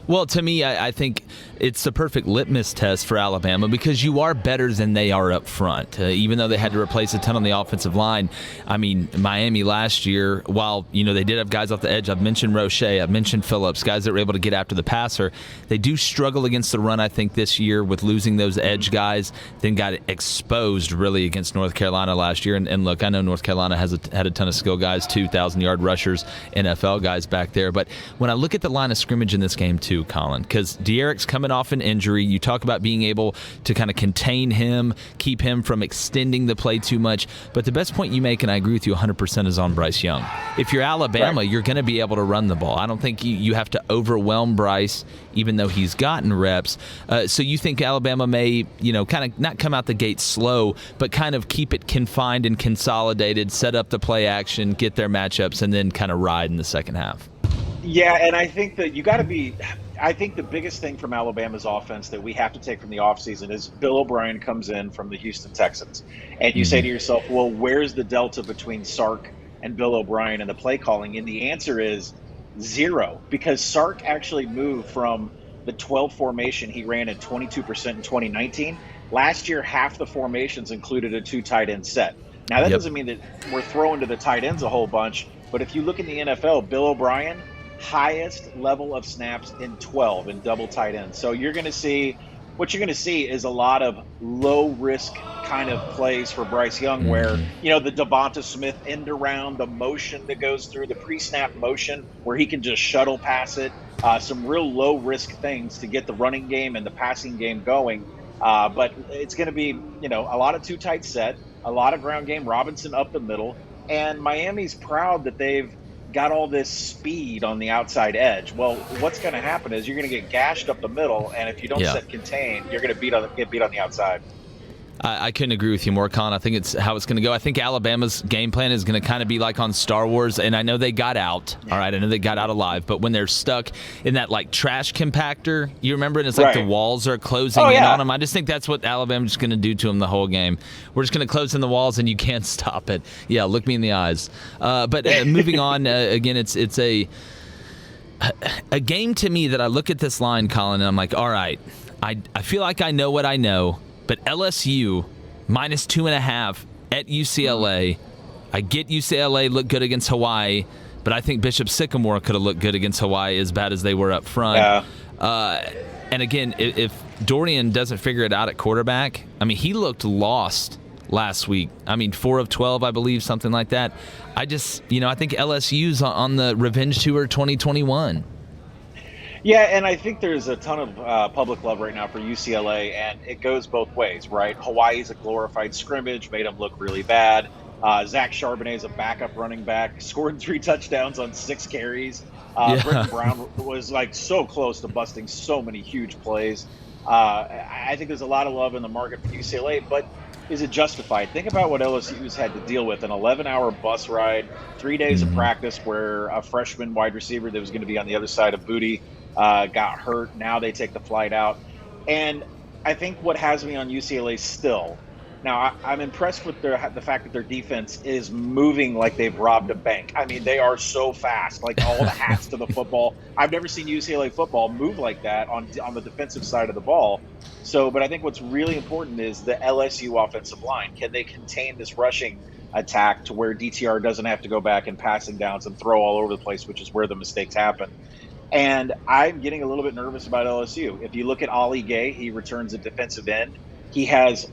[SPEAKER 2] Well, to me, I think it's the perfect litmus test for Alabama because you are better than they are up front. Even though they had to replace a ton on the offensive line. I mean, Miami last year, while, they did have guys off the edge. I've mentioned Roche, I've mentioned Phillips, guys that were able to get after the passer. They do struggle against the run, I think, this year with losing those edge guys. Then got exposed, really, against North Carolina last year. And look, I know North Carolina had a ton of skill guys, 2,000-yard rushers, NFL guys back there. But when I look at the line of scrimmage in this game, too, Colin, because De'Aaron's coming off an injury. You talk about being able to kind of contain him, keep him from extending the play too much. But the best point you make, and I agree with you 100%, is on Bryce Young. If you're Alabama, you're going to be able to run the ball. I don't think you have to overwhelm Bryce, even though he's gotten reps. So you think Alabama may, kind of not come out the gate slow, but kind of keep it confined and consolidated, set up the play action, get their matchups, and then kind of ride in the second half.
[SPEAKER 8] Yeah, and I think that I think the biggest thing from Alabama's offense that we have to take from the offseason is Bill O'Brien comes in from the Houston Texans. And you say to yourself, well, where's the delta between Sark and Bill O'Brien and the play calling? And the answer is 0, because Sark actually moved from the 12 formation he ran at 22% in 2019. Last year, half the formations included a 2 tight end set. Now, that doesn't mean that we're throwing to the tight ends a whole bunch, but if you look in the NFL, Bill O'Brien, highest level of snaps in 12 in double tight ends. So what you're going to see is a lot of low risk kind of plays for Bryce Young where, the Devonta Smith end around, the motion that goes through the pre-snap motion where he can just shuttle pass it, some real low risk things to get the running game and the passing game going. But it's going to be, a lot of 2 tight set, a lot of ground game, Robinson up the middle, and Miami's proud that they've got all this speed on the outside edge. Well, what's going to happen is you're going to get gashed up the middle, and if you don't set contain, you're going to get beat on the outside.
[SPEAKER 2] I couldn't agree with you more, Colin. I think it's how it's going to go. I think Alabama's game plan is going to kind of be like on Star Wars, and I know they got out. All right, I know they got out alive, but when they're stuck in that like trash compactor, you remember, and it's like the walls are closing in on them. I just think that's what Alabama's going to do to them the whole game. We're just going to close in the walls, and you can't stop it. Yeah, look me in the eyes. But moving on, again, it's a game to me that I look at this line, Colin, and I'm like, all right, I feel like I know what I know. But LSU, -2.5 at UCLA. I get UCLA looked good against Hawaii, but I think Bishop Sycamore could have looked good against Hawaii as bad as they were up front. Yeah. And again, if Dorian doesn't figure it out at quarterback, I mean, he looked lost last week. I mean, 4 of 12, I believe, something like that. I just, I think LSU's on the revenge tour 2021.
[SPEAKER 8] Yeah, and I think there's a ton of public love right now for UCLA, and it goes both ways, right? Hawaii's a glorified scrimmage, made them look really bad. Zach Charbonnet's a backup running back, scored 3 touchdowns on 6 carries. Britton Brown was like so close to busting so many huge plays. I think there's a lot of love in the market for UCLA, but is it justified? Think about what LSU's had to deal with: an 11-hour bus ride, 3 days of practice where a freshman wide receiver that was going to be on the other side of Booty got hurt. Now they take the flight out. And I think what has me on UCLA still, now I'm impressed with the fact that their defense is moving like they've robbed a bank. I mean, they are so fast, like all the hats to the football. I've never seen UCLA football move like that on the defensive side of the ball. But I think what's really important is the LSU offensive line. Can they contain this rushing attack to where DTR doesn't have to go back and passing downs and throw all over the place, which is where the mistakes happen? And I'm getting a little bit nervous about LSU. If you look at Ali Gay, he returns at defensive end. He has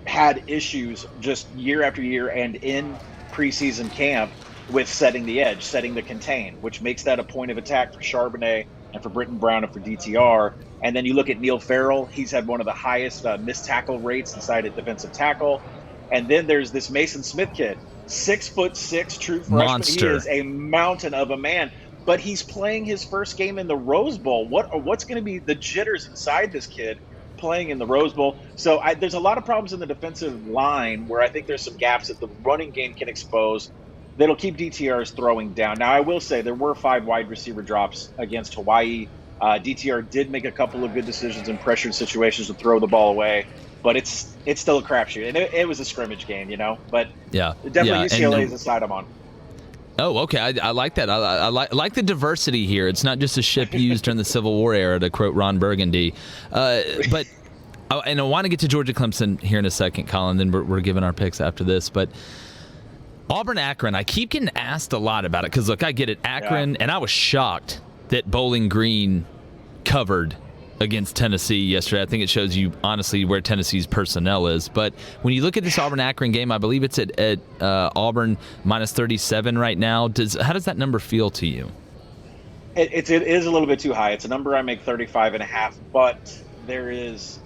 [SPEAKER 8] had issues just year after year and in preseason camp with setting the edge, setting the contain, which makes that a point of attack for Charbonnet and for Britton Brown and for DTR. And then you look at Neil Farrell. He's had one of the highest missed tackle rates inside at defensive tackle. And then there's this Mason Smith kid, 6'6", true freshman.
[SPEAKER 2] Monster.
[SPEAKER 8] He is a mountain of a man. But he's playing his first game in the Rose Bowl. What's going to be the jitters inside this kid playing in the Rose Bowl? So there's a lot of problems in the defensive line where I think there's some gaps that the running game can expose that'll keep DTR's throwing down. Now, I will say there were 5 wide receiver drops against Hawaii. DTR did make a couple of good decisions in pressured situations to throw the ball away, but it's still a crapshoot. And it was a scrimmage game, But definitely UCLA is the side I'm on.
[SPEAKER 2] Oh, okay. I like that. I like the diversity here. It's not just a ship used during the Civil War era, to quote Ron Burgundy. And I want to get to Georgia Clemson here in a second, Colin. Then we're giving our picks after this. But Auburn-Akron, I keep getting asked a lot about it because, look, I get it. Akron, and I was shocked that Bowling Green covered against Tennessee yesterday. I think it shows you, honestly, where Tennessee's personnel is. But when you look at this Auburn-Akron game, I believe it's at Auburn minus 37 right now. How does that number feel to you?
[SPEAKER 8] It is a little bit too high. It's a number I make 35.5, but there is,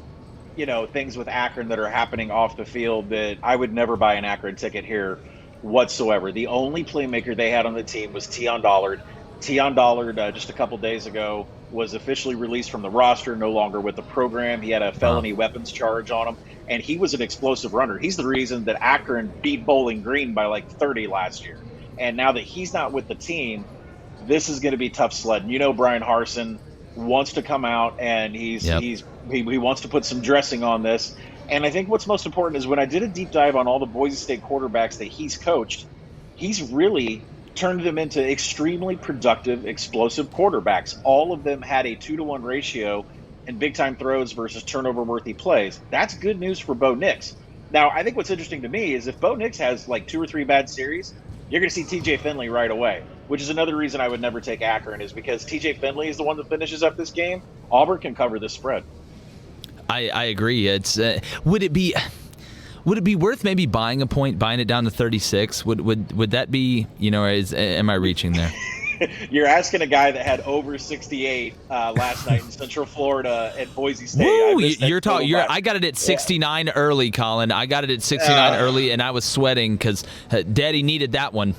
[SPEAKER 8] things with Akron that are happening off the field that I would never buy an Akron ticket here whatsoever. The only playmaker they had on the team was Tion Dollard. Tion Dollard, just a couple days ago, was officially released from the roster, no longer with the program. He had a felony weapons charge on him, and he was an explosive runner. He's the reason that Akron beat Bowling Green by like 30 last year. And now that he's not with the team, this is going to be tough sledding. Brian Harsin wants to come out, and he wants to put some dressing on this. And I think what's most important is when I did a deep dive on all the Boise State quarterbacks that he's coached, he's really turned them into extremely productive, explosive quarterbacks. All of them had a 2-to-1 ratio in big-time throws versus turnover-worthy plays. That's good news for Bo Nix. Now, I think what's interesting to me is if Bo Nix has like 2 or 3 bad series, you're going to see TJ Finley right away, which is another reason I would never take Akron, is because TJ Finley is the one that finishes up this game. Auburn can cover this spread.
[SPEAKER 2] I agree. It's would it be worth maybe buying a point, buying it down to 36? Would that be, am I reaching there?
[SPEAKER 8] You're asking a guy that had over 68 last night in Central Florida at Boise State.
[SPEAKER 2] Woo, I got it at 69 early, Colin. I got it at 69 early, and I was sweating because Daddy needed that one.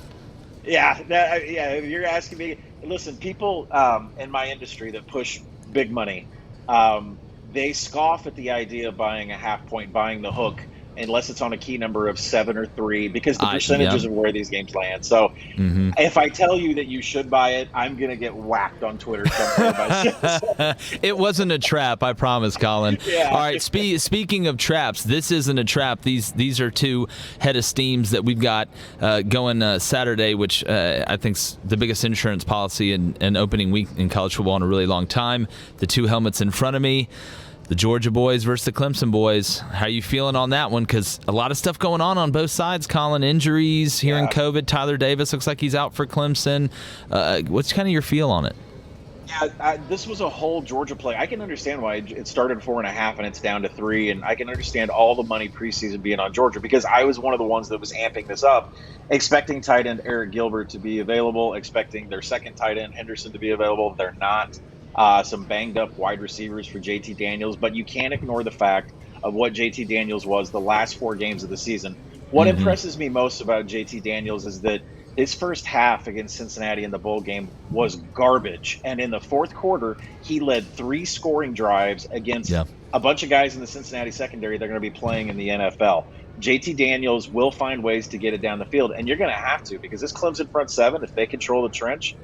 [SPEAKER 8] You're asking me. Listen, people in my industry that push big money, they scoff at the idea of buying a half point, buying the hook, unless it's on a key number of 7 or 3, because the percentages of where these games land. So if I tell you that you should buy it, I'm going to get whacked on Twitter.
[SPEAKER 2] It wasn't a trap, I promise, Colin. All right, speaking of traps, this isn't a trap. These are 2 head of steams that we've got going Saturday, which I think's the biggest insurance policy in opening week in college football in a really long time. The 2 helmets in front of me. The Georgia boys versus the Clemson boys. How are you feeling on that one? Because a lot of stuff going on both sides, Colin. Injuries here in COVID. Tyler Davis looks like he's out for Clemson. What's kind of your feel on it?
[SPEAKER 8] Yeah, this was a whole Georgia play. I can understand why it started 4.5 and it's down to 3, and I can understand all the money preseason being on Georgia because I was one of the ones that was amping this up, expecting tight end Eric Gilbert to be available, expecting their second tight end Henderson to be available. They're not. Some banged up wide receivers for JT Daniels, but you can't ignore the fact of what JT Daniels was the last 4 games of the season. What impresses me most about JT Daniels is that his first half against Cincinnati in the bowl game was garbage. And in the fourth quarter, he led 3 scoring drives against a bunch of guys in the Cincinnati secondary that are going to be playing in the NFL. JT Daniels will find ways to get it down the field, and you're going to have to, because this Clemson front 7, if they control the trench,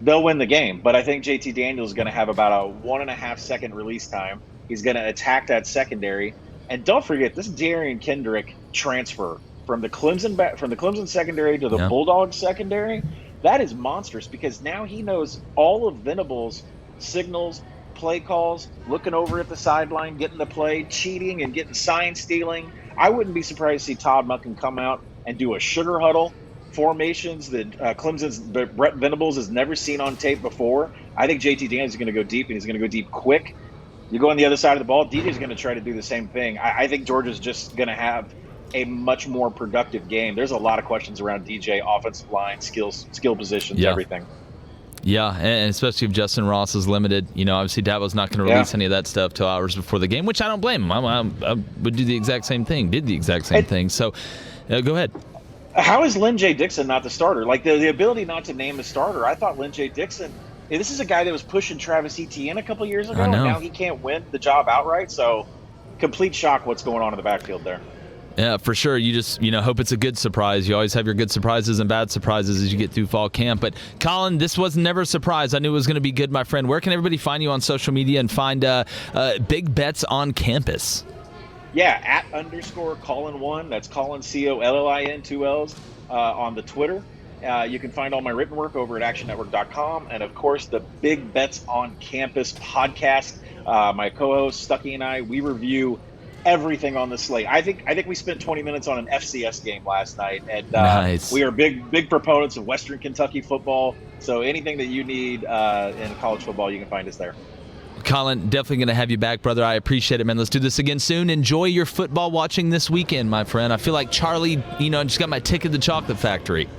[SPEAKER 8] they'll win the game. But I think JT Daniels is going to have about a 1.5 second release time. He's going to attack that secondary. And don't forget, this Darian Kendrick transfer from the Clemson secondary to the Bulldogs secondary, that is monstrous, because now he knows all of Venable's signals, play calls, looking over at the sideline, getting the play, cheating and getting sign stealing. I wouldn't be surprised to see Todd Monken come out and do a sugar huddle, formations that Clemson's Brett Venables has never seen on tape before. I think JT Daniels is going to go deep, and he's going to go deep quick. You go on the other side of the ball, DJ's going to try to do the same thing. I think Georgia's just going to have a much more productive game. There's a lot of questions around DJ, offensive line, skill positions, everything.
[SPEAKER 2] Yeah, and especially if Justin Ross is limited. Obviously Dabo's not going to release any of that stuff 2 hours before the game, which I don't blame him. I would do the exact same thing, did the exact same thing. So go ahead.
[SPEAKER 8] How is Lynn J. Dixon not the starter? Like the ability not to name a starter. I thought Lynn J. Dixon, this is a guy that was pushing Travis Etienne a couple years ago, and now he can't win the job outright. So complete shock what's going on in the backfield there.
[SPEAKER 2] Yeah, for sure. You just, hope it's a good surprise. You always have your good surprises and bad surprises as you get through fall camp. But, Colin, this was never a surprise. I knew it was going to be good, my friend. Where can everybody find you on social media and find Big Bets on Campus?
[SPEAKER 8] Yeah, @_Colin1. That's Colin, Collin, 2 L's, on the Twitter. You can find all my written work over at actionnetwork.com. And, of course, the Big Bets on Campus podcast. My co-host, Stuckey, and I, we review everything on the slate. I think we spent 20 minutes on an FCS game last night, and
[SPEAKER 2] nice.
[SPEAKER 8] We are big proponents of Western Kentucky football. So anything that you need in college football, you can find us there.
[SPEAKER 2] Colin, definitely going to have you back, brother. I appreciate it, man. Let's do this again soon. Enjoy your football watching this weekend, my friend. I feel like Charlie, just got my ticket to the chocolate factory.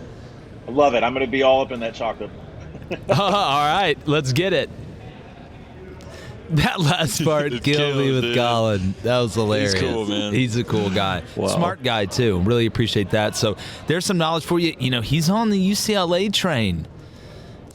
[SPEAKER 8] I love it. I'm going to be all up in that chocolate.
[SPEAKER 2] All right, let's get it. That last part killed me with Colin. That was hilarious.
[SPEAKER 1] He's cool, man.
[SPEAKER 2] He's a cool guy.
[SPEAKER 7] Wow.
[SPEAKER 2] Smart guy, too. Really appreciate that. So there's some knowledge for you. He's on the UCLA train.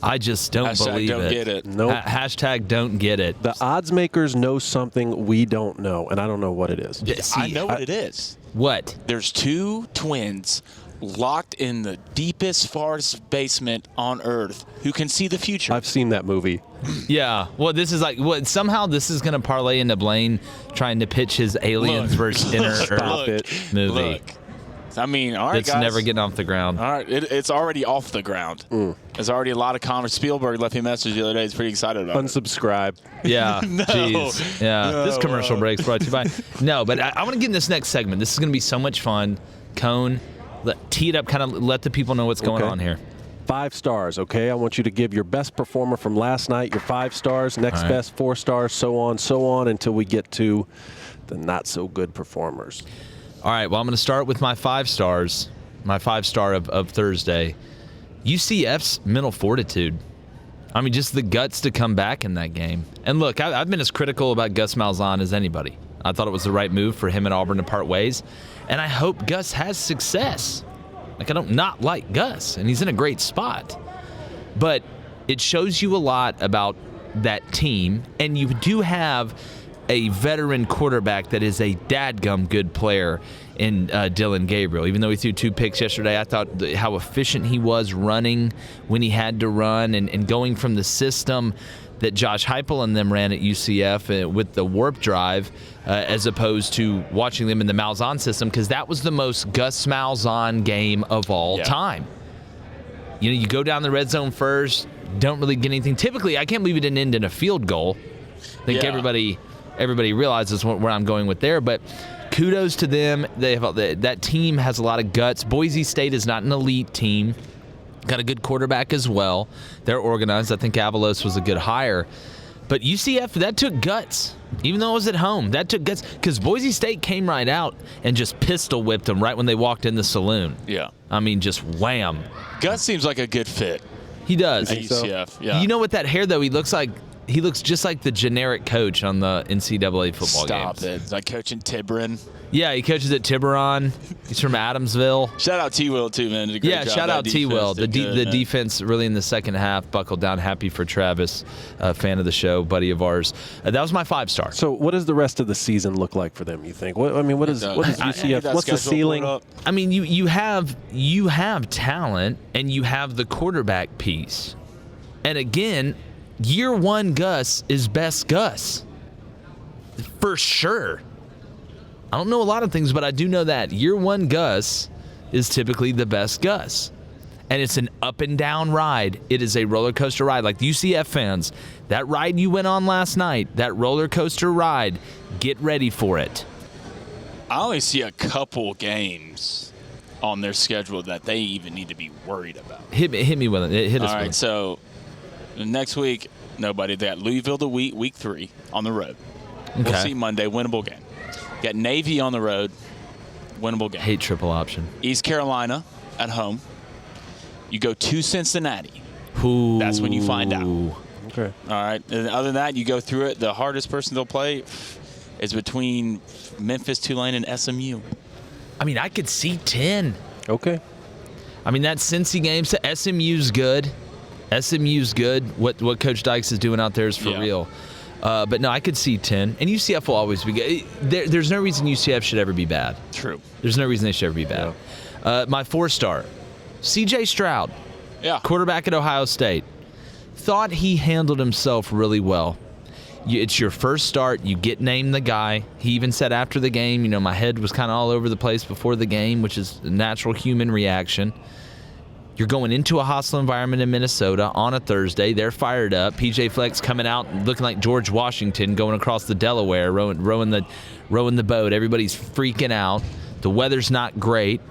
[SPEAKER 2] I just don't believe
[SPEAKER 1] don't
[SPEAKER 2] it.
[SPEAKER 1] Get it.
[SPEAKER 7] Nope.
[SPEAKER 2] Hashtag don't get it.
[SPEAKER 7] The odds makers know something we don't know, and I don't know what it is.
[SPEAKER 1] I know what it is.
[SPEAKER 2] What?
[SPEAKER 1] There's 2 twins locked in the deepest, farthest basement on Earth who can see the future.
[SPEAKER 7] I've seen that movie.
[SPEAKER 2] Yeah. Well, this is somehow this is going to parlay into Blaine trying to pitch his Aliens versus Inner Earth movie.
[SPEAKER 1] Look. I mean, all right,
[SPEAKER 2] It's
[SPEAKER 1] guys.
[SPEAKER 2] never getting off the ground.
[SPEAKER 1] All right, it's already off the ground. There's already a lot of conversation. Spielberg left me a message the other day. He's pretty excited about
[SPEAKER 7] Unsubscribe.
[SPEAKER 2] Yeah.
[SPEAKER 1] No.
[SPEAKER 2] Jeez. Yeah.
[SPEAKER 1] No.
[SPEAKER 2] This commercial break's brought to you by. No, but I want to get in this next segment. This is going to be so much fun. Cone, tee it up, kind of let the people know what's going on here.
[SPEAKER 7] 5 stars, okay? I want you to give your best performer from last night your 5 stars, next best 4 stars, so on, until we get to the not-so-good performers.
[SPEAKER 2] All right, well, I'm going to start with my 5 stars, my 5-star of Thursday. UCF's mental fortitude. I mean, just the guts to come back in that game. And look, I've been as critical about Gus Malzahn as anybody. I thought it was the right move for him and Auburn to part ways. And I hope Gus has success. Like, I don't not like Gus, and he's in a great spot. But it shows you a lot about that team, and you do have a veteran quarterback that is a dadgum good player in Dylan Gabriel. Even though he threw 2 picks yesterday, I thought how efficient he was running when he had to run and going from the system that Josh Heupel and them ran at UCF with the warp drive as opposed to watching them in the Malzahn system, because that was the most Gus Malzahn game of all time. You go down the red zone first, don't really get anything. Typically, I can't believe it didn't end in a field goal. I think everybody realizes where I'm going with there, but kudos to them. That team has a lot of guts. Boise State is not an elite team. Got a good quarterback as well. They're organized. I think Avalos was a good hire. But UCF, that took guts. Even though it was at home, that took guts. Because Boise State came right out and just pistol whipped them right when they walked in the saloon.
[SPEAKER 1] Yeah.
[SPEAKER 2] I mean, just wham.
[SPEAKER 1] Gus seems like a good fit.
[SPEAKER 2] He does.
[SPEAKER 1] At UCF, yeah.
[SPEAKER 2] You know what that hair, though? He looks just like the generic coach on the NCAA football games.
[SPEAKER 1] Stop it. Like coaching Tiburon.
[SPEAKER 2] Yeah, he coaches at Tiburon. He's from Adamsville.
[SPEAKER 1] Shout out T-Will, too, man. Did a great job.
[SPEAKER 2] Shout out T-Will. The
[SPEAKER 1] good,
[SPEAKER 2] defense really in the second half buckled down. Happy for Travis, fan of the show, buddy of ours. That was my 5-star.
[SPEAKER 7] So what does the rest of the season look like for them, you think? What is UCF? What's the ceiling?
[SPEAKER 2] I mean, you have talent, and you have the quarterback piece. And again, year 1 Gus is best Gus. For sure. I don't know a lot of things, but I do know that year 1 Gus is typically the best Gus. And it's an up and down ride. It is a roller coaster ride. Like the UCF fans, that ride you went on last night, that roller coaster ride, get ready for it.
[SPEAKER 1] I only see a couple games on their schedule that they even need to be worried about.
[SPEAKER 2] Hit me with it. Hit us
[SPEAKER 1] All
[SPEAKER 2] with
[SPEAKER 1] right,
[SPEAKER 2] it.
[SPEAKER 1] so next week, nobody. They got Louisville week 3 on the road.
[SPEAKER 2] Okay.
[SPEAKER 1] We'll see Monday, winnable game. Got Navy on the road, winnable game.
[SPEAKER 2] Hate triple option.
[SPEAKER 1] East Carolina at home. You go to Cincinnati.
[SPEAKER 2] Ooh.
[SPEAKER 1] That's when you find out.
[SPEAKER 7] Okay.
[SPEAKER 1] All right. And other than that, you go through it. The hardest person they'll play is between Memphis, Tulane, and SMU.
[SPEAKER 2] I mean, I could see 10.
[SPEAKER 7] Okay.
[SPEAKER 2] I mean, that Cincy game, SMU's good. SMU's good. What Coach Dykes is doing out there is for real. But no, I could see 10. And UCF will always be good. There's no reason UCF should ever be bad.
[SPEAKER 1] True.
[SPEAKER 2] There's no reason they should ever be bad. Yeah. My 4-star, C.J. Stroud, quarterback at Ohio State. Thought he handled himself really well. It's your first start. You get named the guy. He even said after the game, my head was kind of all over the place before the game, which is a natural human reaction. You're going into a hostile environment in Minnesota on a Thursday. They're fired up. PJ Fleck's coming out looking like George Washington going across the Delaware, rowing the boat. Everybody's freaking out. The weather's not great.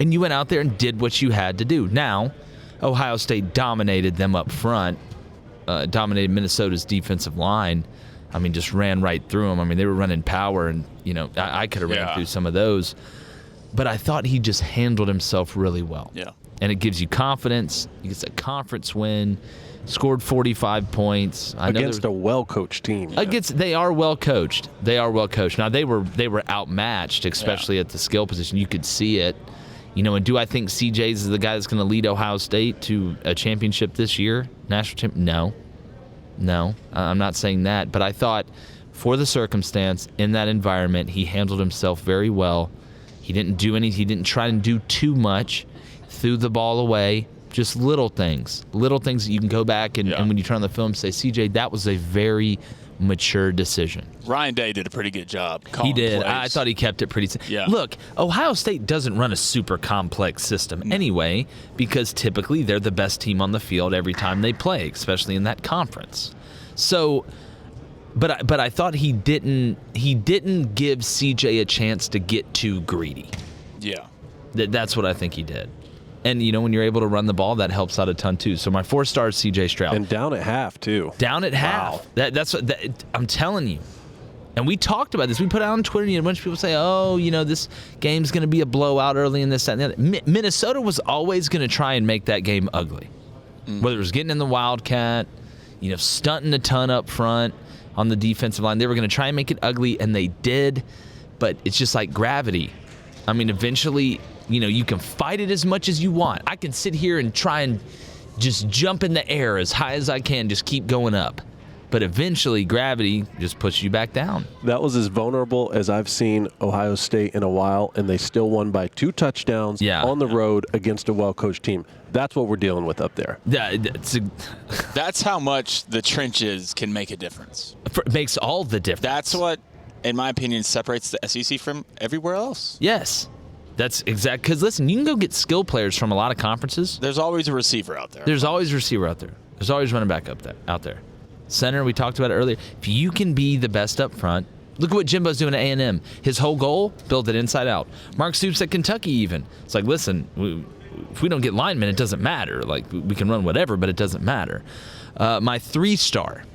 [SPEAKER 2] And you went out there and did what you had to do. Now, Ohio State dominated them up front, dominated Minnesota's defensive line. I mean, just ran right through them. I mean, they were running power, and, I could have ran through some of those. But I thought he just handled himself really well.
[SPEAKER 1] Yeah.
[SPEAKER 2] And it gives you confidence. He gets a conference win, scored 45 points.
[SPEAKER 7] Against a well-coached team.
[SPEAKER 2] They are well-coached. Now, they were outmatched, especially at the skill position. You could see it. And do I think CJ's is the guy that's going to lead Ohio State to a championship this year? National champion? No. I'm not saying that. But I thought for the circumstance, in that environment, he handled himself very well. He didn't do anything. He didn't try and do too much. Threw the ball away. Just little things that you can go back and when you turn on the film, say, CJ, that was a very mature decision.
[SPEAKER 1] Ryan Day did a pretty good job.
[SPEAKER 2] He did.
[SPEAKER 1] Plays.
[SPEAKER 2] I thought he kept it pretty.
[SPEAKER 1] Yeah.
[SPEAKER 2] Look, Ohio State doesn't run a super complex system anyway, because typically they're the best team on the field every time they play, especially in that conference. So, but I thought he didn't give CJ a chance to get too greedy.
[SPEAKER 1] Yeah.
[SPEAKER 2] That's what I think he did. And, when you're able to run the ball, that helps out a ton, too. So my 4-star is C.J. Stroud.
[SPEAKER 7] And down at half, too.
[SPEAKER 2] Down at half. That's what I'm telling you. And we talked about this. We put it out on Twitter, and a bunch of people say, this game's going to be a blowout early in this, that, and the other. Minnesota was always going to try and make that game ugly. Whether it was getting in the Wildcat, stunting a ton up front on the defensive line. They were going to try and make it ugly, and they did. But it's just like gravity. I mean, eventually, you can fight it as much as you want. I can sit here and try and just jump in the air as high as I can, just keep going up. But eventually, gravity just puts you back down.
[SPEAKER 7] That was as vulnerable as I've seen Ohio State in a while, and they still won by 2 touchdowns on the road against a well-coached team. That's what we're dealing with up there.
[SPEAKER 1] That's how much the trenches can make a difference.
[SPEAKER 2] It makes all the difference.
[SPEAKER 1] That's what, in my opinion, separates the SEC from everywhere else.
[SPEAKER 2] Yes. That's exact. Because, listen, you can go get skill players from a lot of conferences.
[SPEAKER 1] There's always a receiver out there.
[SPEAKER 2] There's always a receiver out there. There's always running back out there. Center, we talked about it earlier. If you can be the best up front, look at what Jimbo's doing at A&M. His whole goal, build it inside out. Mark Stoops at Kentucky even. It's like, listen, if we don't get linemen, it doesn't matter. Like, we can run whatever, but it doesn't matter. My 3-star,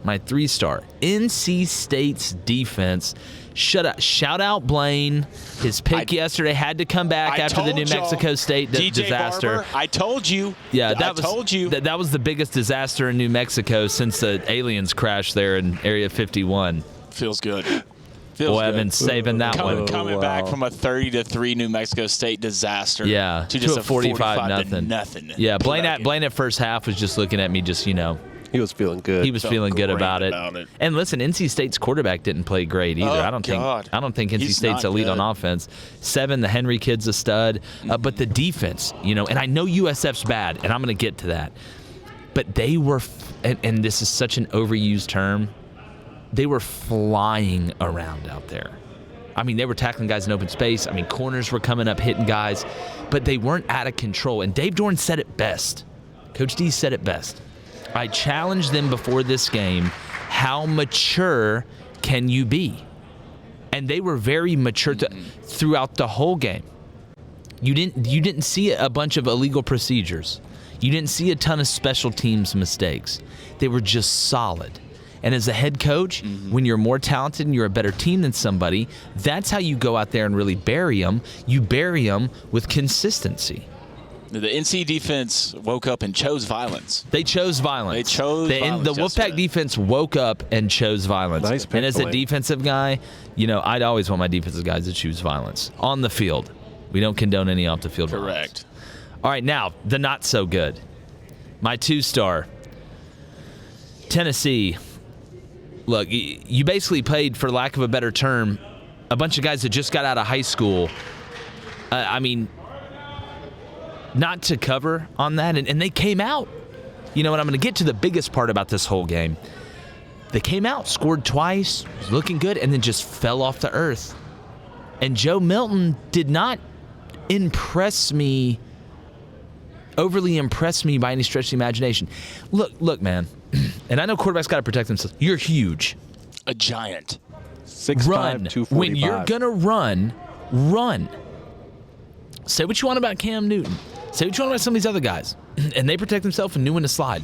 [SPEAKER 2] NC State's defense. Shout out Blaine. His pick yesterday had to come back after the New Mexico State disaster.
[SPEAKER 1] Barber, I told you.
[SPEAKER 2] Yeah, that was the biggest disaster in New Mexico since the aliens crashed there in Area 51.
[SPEAKER 1] Feels good.
[SPEAKER 2] Boy, I've been saving that one.
[SPEAKER 1] Coming back from a 30-3 New Mexico State disaster.
[SPEAKER 2] Yeah,
[SPEAKER 1] to just
[SPEAKER 2] a 45-0.
[SPEAKER 1] Nothing.
[SPEAKER 2] Yeah, Blaine at first half was just looking at me, just
[SPEAKER 7] He was feeling good.
[SPEAKER 2] He was feeling good about it. And listen, NC State's quarterback didn't play great either. I don't think NC State's elite on offense. 7, the Henry kid's a stud. But the defense, and I know USF's bad, and I'm going to get to that. But they were, and this is such an overused term, they were flying around out there. I mean, they were tackling guys in open space. I mean, corners were coming up, hitting guys. But they weren't out of control. And Dave Dorn said it best. Coach D said it best. I challenged them before this game, how mature can you be? And they were very mature throughout the whole game. You didn't see a bunch of illegal procedures. You didn't see a ton of special teams mistakes. They were just solid. And as a head coach, when you're more talented and you're a better team than somebody, that's how you go out there and really bury them. You bury them with consistency.
[SPEAKER 1] The NC defense woke up and chose violence.
[SPEAKER 2] They chose violence.
[SPEAKER 1] The
[SPEAKER 2] Wolfpack defense woke up and chose violence.
[SPEAKER 7] Nice
[SPEAKER 2] and as a defensive guy, I'd always want my defensive guys to choose violence on the field. We don't condone any off the field.
[SPEAKER 1] Correct.
[SPEAKER 2] Violence. All right, now the not so good. My 2-star, Tennessee. Look, you basically played, for lack of a better term, a bunch of guys that just got out of high school. Not to cover on that, and they came out. And I'm going to get to the biggest part about this whole game. They came out, scored twice, was looking good, and then just fell off the earth. And Joe Milton did not overly impress me by any stretch of the imagination. Look, man, and I know quarterbacks got to protect themselves. You're huge.
[SPEAKER 1] A giant.
[SPEAKER 7] 6'5",
[SPEAKER 2] run.
[SPEAKER 7] 245.
[SPEAKER 2] When you're going to run. Say what you want about Cam Newton. Say what you want about some of these other guys. And they protect themselves and knew when to slide.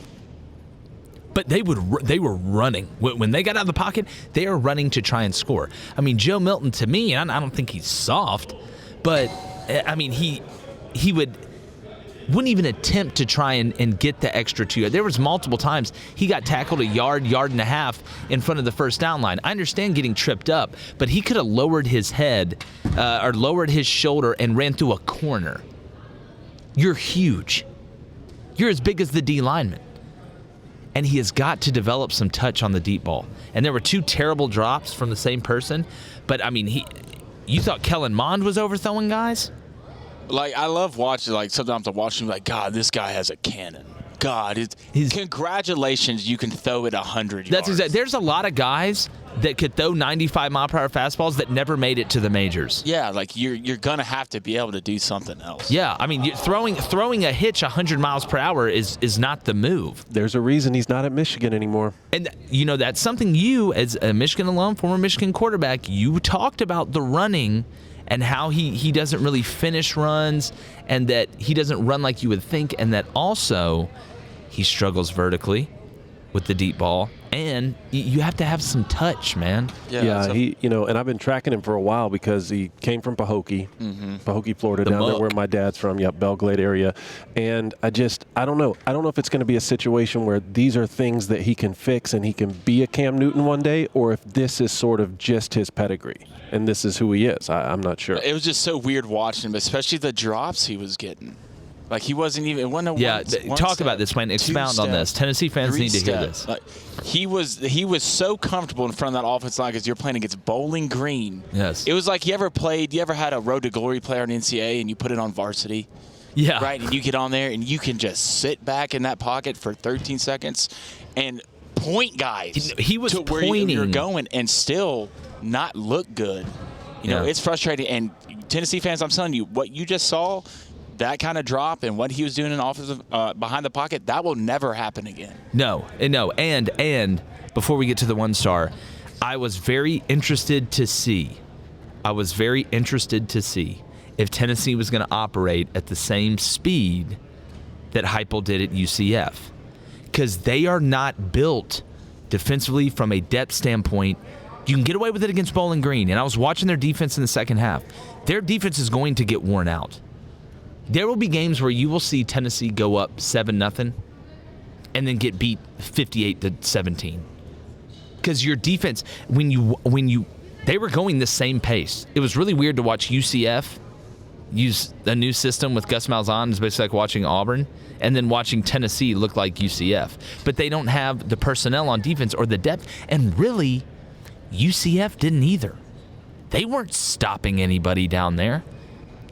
[SPEAKER 2] But they were running. When they got out of the pocket, they are running to try and score. Joe Milton, to me, and I don't think he's soft, but, he wouldn't even attempt to try and get the extra 2. There was multiple times he got tackled a yard and a half in front of the first down line. I understand getting tripped up, but he could have lowered his head or lowered his shoulder and ran through a corner. You're huge. You're as big as the D lineman. And he has got to develop some touch on the deep ball. And there were 2 terrible drops from the same person, but you thought Kellen Mond was overthrowing guys?
[SPEAKER 1] I love watching, sometimes I watch him God, this guy has a cannon. God, congratulations, you can throw it 100 yards.
[SPEAKER 2] That's exactly. There's a lot of guys that could throw 95-mile-per-hour fastballs that never made it to the majors.
[SPEAKER 1] Yeah, you're going to have to be able to do something else.
[SPEAKER 2] Yeah, throwing a hitch 100 miles per hour is not the move.
[SPEAKER 7] There's a reason he's not at Michigan anymore.
[SPEAKER 2] And, that's something you, as a Michigan alum, former Michigan quarterback, you talked about the running and how he doesn't really finish runs and that he doesn't run like you would think, and that also he struggles vertically with the deep ball, and you have to have some touch, man.
[SPEAKER 7] Yeah, and I've been tracking him for a while because he came from Pahokee, Florida, down there where my dad's from, Belglade area. And I don't know. I don't know if it's going to be a situation where these are things that he can fix and he can be a Cam Newton one day, or if this is sort of just his pedigree and this is who he is. I'm not sure.
[SPEAKER 1] It was just so weird watching him, especially the drops he was getting. He wasn't even.
[SPEAKER 2] Talk about this, man. Expound on this. Tennessee fans need to hear this.
[SPEAKER 1] He was so comfortable in front of that offensive line because you're playing against Bowling Green.
[SPEAKER 2] Yes.
[SPEAKER 1] It was like you ever had a Road to Glory player in NCAA and you put it on varsity.
[SPEAKER 2] Yeah.
[SPEAKER 1] Right, and you get on there and you can just sit back in that pocket for 13 seconds and point guys.
[SPEAKER 2] He was
[SPEAKER 1] to where
[SPEAKER 2] pointing.
[SPEAKER 1] you're going and still not look good. It's frustrating. And Tennessee fans, I'm telling you, what you just saw. That kind of drop and what he was doing in offensive behind the pocket, that will never happen again.
[SPEAKER 2] No. And before we get to the 1-star, I was very interested to see if Tennessee was going to operate at the same speed that Heupel did at UCF, because they are not built defensively from a depth standpoint. You can get away with it against Bowling Green, and I was watching their defense in the second half. Their defense is going to get worn out. There will be games where you will see Tennessee go up 7-0 and then get beat 58-17. Because your defense, they were going the same pace. It was really weird to watch UCF use a new system with Gus Malzahn. It's basically like watching Auburn and then watching Tennessee look like UCF. But they don't have the personnel on defense or the depth. And really, UCF didn't either. They weren't stopping anybody down there.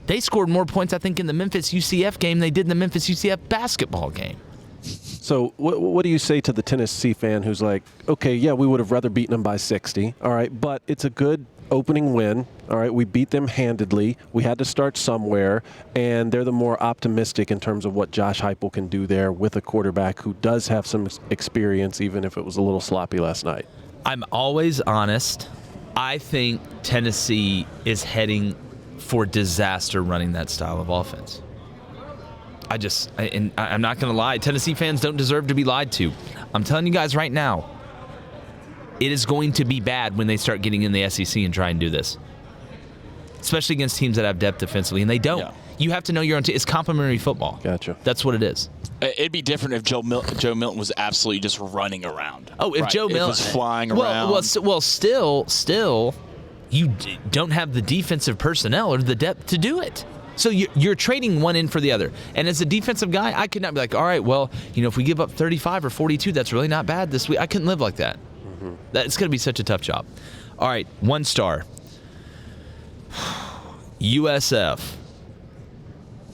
[SPEAKER 2] They scored more points, I think, in the Memphis-UCF game than they did in the Memphis-UCF basketball game.
[SPEAKER 7] So what do you say to the Tennessee fan who's like, okay, yeah, we would have rather beaten them by 60, all right, but it's a good opening win, all right, we beat them handedly, we had to start somewhere, and they're the more optimistic in terms of what Josh Heupel can do there with a quarterback who does have some experience, even if it was a little sloppy last night.
[SPEAKER 2] I'm always honest. I think Tennessee is heading for disaster running that style of offense. I'm not going to lie. Tennessee fans don't deserve to be lied to. I'm telling you guys right now, it is going to be bad when they start getting in the SEC and try and do this. especially against teams that have depth defensively, and they don't.
[SPEAKER 1] Yeah.
[SPEAKER 2] You have to know your own team. It's complementary football.
[SPEAKER 7] Gotcha.
[SPEAKER 2] That's what it is.
[SPEAKER 1] It'd be different if Joe Milton was absolutely just running around.
[SPEAKER 2] Oh, if Joe Milton
[SPEAKER 1] was flying around.
[SPEAKER 2] Well, still, you don't have the defensive personnel or the depth to do it. So you're trading one in for the other. And as a defensive guy, I could not be like, all right, well, if we give up 35 or 42, that's really not bad this week. I couldn't live like that. Mm-hmm. That's going to be such a tough job. All right, 1 star. USF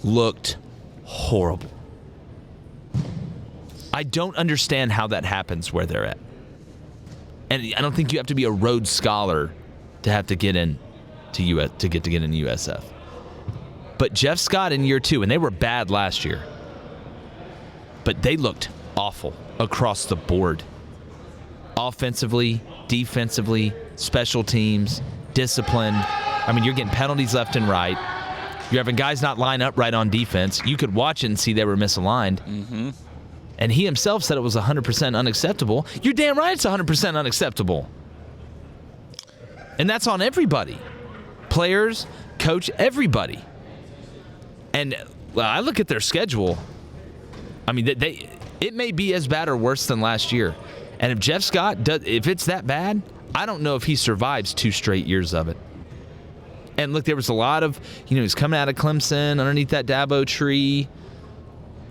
[SPEAKER 2] looked horrible. I don't understand how that happens where they're at. And I don't think you have to be a Rhodes Scholar to have to get in to get in USF. But Jeff Scott in year 2, and they were bad last year, but they looked awful across the board. Offensively, defensively, special teams, disciplined. I mean, you're getting penalties left and right. You're having guys not line up right on defense. You could watch it and see they were misaligned. Mm-hmm. And he himself said it was 100% unacceptable. You're damn right it's 100% unacceptable. And that's on everybody. Players, coach, everybody. And I look at their schedule. I mean, it may be as bad or worse than last year. And if Jeff Scott, if it's that bad, I don't know if he survives 2 straight years of it. And look, there was a lot of, he's coming out of Clemson underneath that Dabo tree.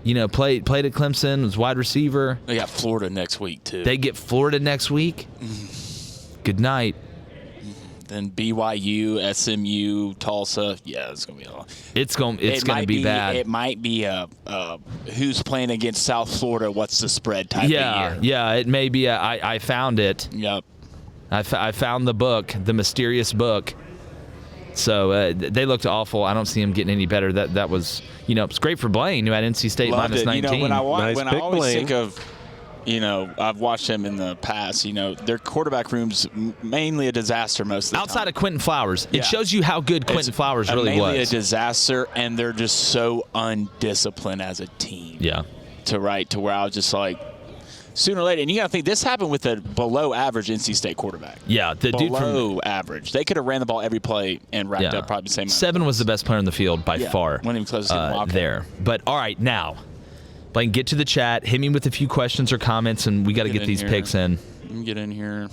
[SPEAKER 2] Played at Clemson, was wide receiver.
[SPEAKER 1] They got Florida next week, too.
[SPEAKER 2] They get Florida next week. Good night.
[SPEAKER 1] Then BYU, SMU, Tulsa. Yeah, it's going to be a lot.
[SPEAKER 2] It's going to be bad.
[SPEAKER 1] It might be who's playing against South Florida, what's the spread type of year.
[SPEAKER 2] Yeah, it may be. I found it.
[SPEAKER 1] Yep.
[SPEAKER 2] I found the book, the mysterious book. So they looked awful. I don't see them getting any better. That was, it's great for Blaine, who had NC State
[SPEAKER 1] Loved
[SPEAKER 2] minus
[SPEAKER 1] it.
[SPEAKER 2] 19.
[SPEAKER 1] When I always
[SPEAKER 7] Blaine.
[SPEAKER 1] think of, I've watched them in the past. Their quarterback room's mainly a disaster most of the time.
[SPEAKER 2] Outside of Quentin Flowers. It shows you how good Quentin Flowers really was.
[SPEAKER 1] Mainly a disaster, and they're just so undisciplined as a team.
[SPEAKER 2] Yeah.
[SPEAKER 1] To where I was just like, sooner or later, and you got to think this happened with a below-average NC State quarterback.
[SPEAKER 2] Yeah, the dude
[SPEAKER 1] below average. They could have ran the ball every play and racked up probably the same.
[SPEAKER 2] 7 was the best player on the field by far.
[SPEAKER 1] Wasn't even close to
[SPEAKER 2] there. But all right, now, Blaine, get to the chat. Hit me with a few questions or comments, and we got to get these picks in.
[SPEAKER 1] Let me get in here.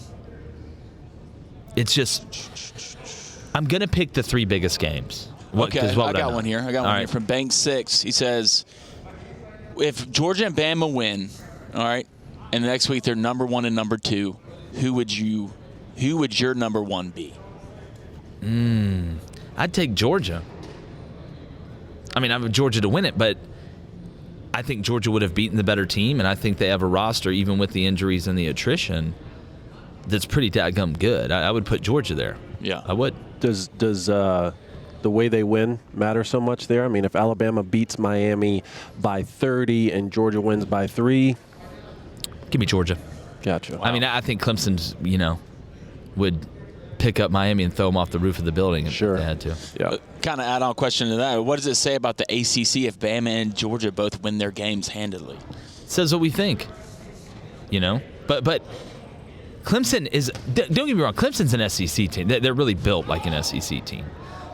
[SPEAKER 2] It's just, I'm gonna pick the 3 biggest games.
[SPEAKER 1] Okay, I got one here. Here from Bank 6. He says, if Georgia and Bama win, all right. And the next week they're number 1 and number 2. Who would your number 1 be?
[SPEAKER 2] I'd take Georgia. I mean, I want Georgia to win it, but I think Georgia would have beaten the better team, and I think they have a roster, even with the injuries and the attrition, that's pretty daggum good. I would put Georgia there.
[SPEAKER 1] Yeah,
[SPEAKER 2] I would.
[SPEAKER 7] Does the way they win matter so much there? I mean, if Alabama beats Miami by 30 and Georgia wins by 3.
[SPEAKER 2] Give me Georgia.
[SPEAKER 7] Gotcha.
[SPEAKER 2] Wow. I mean, I think Clemson's, would pick up Miami and throw them off the roof of the building if they had to.
[SPEAKER 7] Yeah.
[SPEAKER 1] Kind of add-on question to that. What does it say about the ACC if Bama and Georgia both win their games handily?
[SPEAKER 2] It says what we think. But Clemson is. Don't get me wrong. Clemson's an SEC team. They're really built like an SEC team.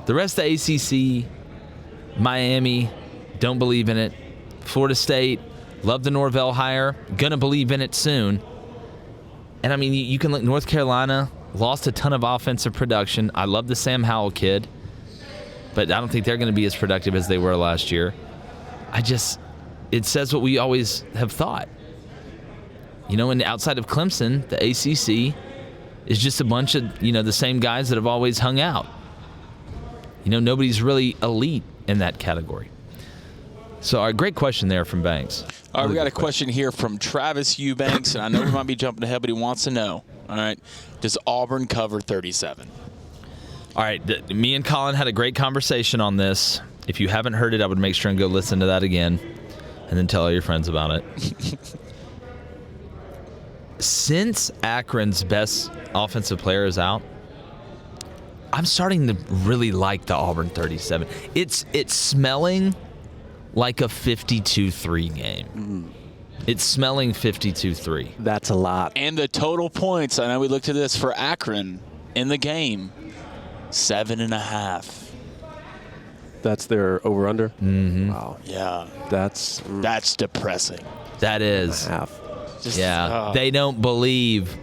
[SPEAKER 2] The rest of the ACC, Miami, don't believe in it. Florida State. Love the Norvell hire. Gonna believe in it soon. And, I mean, you can look, North Carolina lost a ton of offensive production. I love the Sam Howell kid, but I don't think they're going to be as productive as they were last year. It says what we always have thought. And outside of Clemson, the ACC is just a bunch of, the same guys that have always hung out. Nobody's really elite in that category. So, a great question there from Banks.
[SPEAKER 1] All right, we got a question here from Travis Eubanks, and I know we might be jumping ahead, but he wants to know, all right, does Auburn cover 37?
[SPEAKER 2] All right, me and Colin had a great conversation on this. If you haven't heard it, I would make sure and go listen to that again and then tell all your friends about it. Since Akron's best offensive player is out, I'm starting to really like the Auburn 37. It's smelling like a 52-3 game. It's smelling 52-3.
[SPEAKER 7] That's a lot.
[SPEAKER 1] And the total points, I know we looked at this for Akron in the game, 7.5.
[SPEAKER 7] That's their over-under?
[SPEAKER 2] Mm-hmm.
[SPEAKER 7] Wow.
[SPEAKER 1] Yeah.
[SPEAKER 7] That's
[SPEAKER 1] depressing.
[SPEAKER 2] That is.
[SPEAKER 7] Half.
[SPEAKER 2] They don't believe.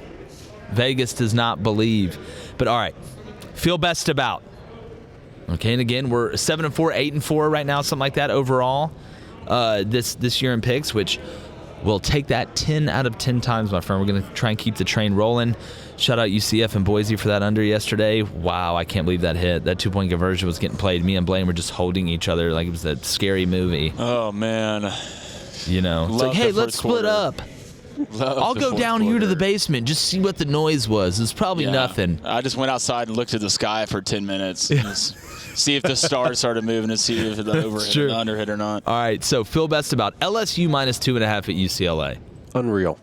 [SPEAKER 2] Vegas does not believe. But all right, feel best about. Okay, and again, we're 7-4, 8-4 right now, something like that overall. This year in picks, which we'll take that 10 out of 10 times, my friend. We're going to try and keep the train rolling. Shout out UCF and Boise for that under yesterday. Wow, I can't believe that hit. That 2-point conversion was getting played. Me and Blaine were just holding each other like it was that scary movie.
[SPEAKER 1] Oh, man.
[SPEAKER 2] It's like, hey, let's split up. I'll go down here to the basement, just see what the noise was. It's probably nothing.
[SPEAKER 1] I just went outside and looked at the sky for 10 minutes. See if the stars started moving and see if the overhit or the underhit or not.
[SPEAKER 2] All right, so feel best about LSU -2.5 at UCLA.
[SPEAKER 7] Unreal.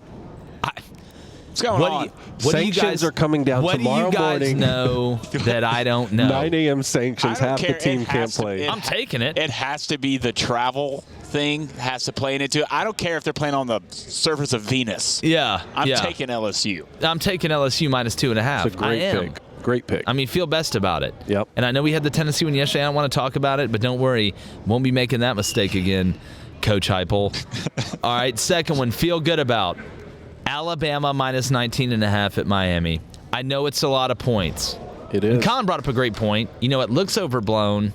[SPEAKER 1] What's going on?
[SPEAKER 7] Sanctions are coming down tomorrow morning.
[SPEAKER 2] What do you guys know that I don't know?
[SPEAKER 7] 9 a.m. sanctions. Half the team can't play.
[SPEAKER 2] I'm taking it.
[SPEAKER 1] It has to be the travel thing has to play into it. I don't care if they're playing on the surface of Venus.
[SPEAKER 2] Yeah.
[SPEAKER 1] I'm taking LSU.
[SPEAKER 2] I'm taking LSU -2.5.
[SPEAKER 7] It's a great pick. Great pick.
[SPEAKER 2] I mean, feel best about it.
[SPEAKER 7] Yep.
[SPEAKER 2] And I know we had the Tennessee one yesterday. I don't want to talk about it, but don't worry. Won't be making that mistake again, Coach Heupel. All right, second one, feel good about. Alabama -19.5 at Miami. I know it's a lot of points.
[SPEAKER 7] It is.
[SPEAKER 2] And Colin brought up a great point. It looks overblown,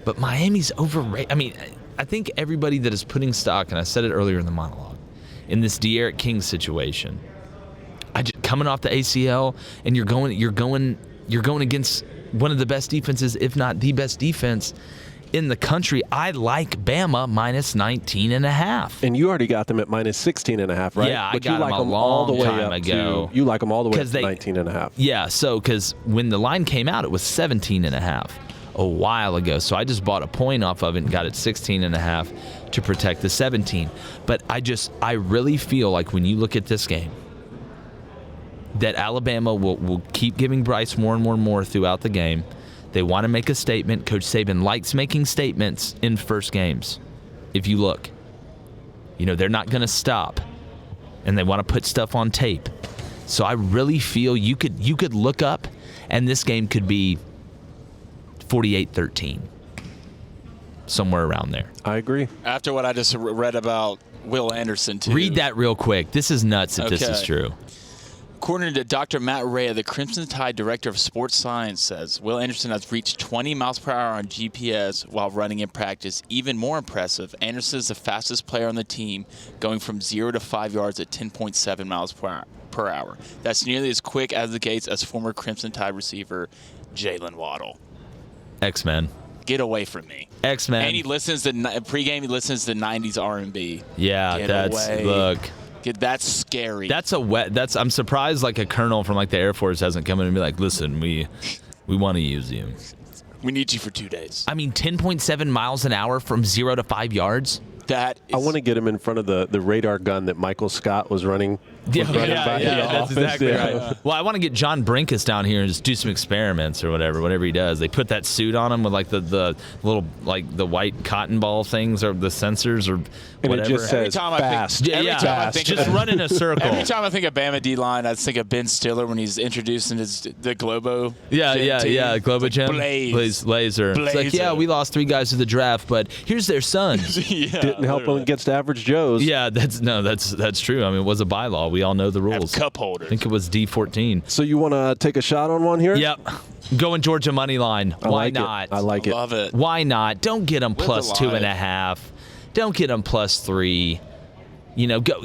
[SPEAKER 2] but Miami's overrated. I mean, I think everybody that is putting stock, and I said it earlier in the monologue, in this De'Aaron King situation, coming off the ACL, and you're going against one of the best defenses, if not the best defense in the country. I like Bama -19.5.
[SPEAKER 7] And you already got them at -16.5, right?
[SPEAKER 2] Yeah,
[SPEAKER 7] but
[SPEAKER 2] I got
[SPEAKER 7] you like
[SPEAKER 2] them a
[SPEAKER 7] them all the way
[SPEAKER 2] time
[SPEAKER 7] up
[SPEAKER 2] ago.
[SPEAKER 7] You like them all the way up to 19.5.
[SPEAKER 2] Yeah, because when the line came out, it was 17.5 a while ago. So I just bought a point off of it and got it 16.5 to protect the 17. But I really feel like when you look at this game, that Alabama will keep giving Bryce more and more and more throughout the game. They want to make a statement. Coach Saban likes making statements in first games. If you look, they're not going to stop, and they want to put stuff on tape. So I really feel you could look up, and this game could be 48-13, somewhere around there.
[SPEAKER 7] I agree.
[SPEAKER 1] After what I just read about Will Anderson, too.
[SPEAKER 2] Read that real quick. This is nuts if this is true.
[SPEAKER 1] According to Dr. Matt Rea, the Crimson Tide Director of Sports Science, says Will Anderson has reached 20 miles per hour on GPS while running in practice. Even more impressive, Anderson is the fastest player on the team, going from 0 to 5 yards at 10.7 miles per hour. That's nearly as quick as the gates as former Crimson Tide receiver Jalen Waddle.
[SPEAKER 2] X-Men.
[SPEAKER 1] Get away from me.
[SPEAKER 2] X-Men.
[SPEAKER 1] And he listens to pregame. He listens to 90s R&B.
[SPEAKER 2] Yeah, look.
[SPEAKER 1] That's scary.
[SPEAKER 2] I'm surprised like a colonel from like the Air Force hasn't come in and be like, listen, we want to use you.
[SPEAKER 1] We need you for 2 days.
[SPEAKER 2] I mean, 10.7 miles an hour from 0 to 5 yards.
[SPEAKER 1] I
[SPEAKER 7] want to get him in front of the radar gun that Michael Scott was running.
[SPEAKER 2] That's exactly right. Well, I want to get John Brinkus down here and just do some experiments or whatever he does. They put that suit on him with like the little like the white cotton ball things or the sensors or whatever.
[SPEAKER 7] And it just says fast.
[SPEAKER 2] Just run in a circle.
[SPEAKER 1] Every time I think of Bama D-line, I think of Ben Stiller when he's introducing the Globo.
[SPEAKER 2] Yeah, Globo Gym.
[SPEAKER 1] Laser.
[SPEAKER 2] It's like, we lost 3 guys to the draft, but here's their sons.
[SPEAKER 7] Didn't help them against average Joes.
[SPEAKER 2] Yeah, that's true. I mean, it was a bylaw. We all know the rules.
[SPEAKER 1] Have cup holders.
[SPEAKER 2] I think it was D14.
[SPEAKER 7] So you want to take a shot on one here?
[SPEAKER 2] Yep. Going Georgia money line. Why not?
[SPEAKER 7] I like it.
[SPEAKER 1] Love it.
[SPEAKER 2] Why not? Don't get them plus 2.5. Don't get them plus 3.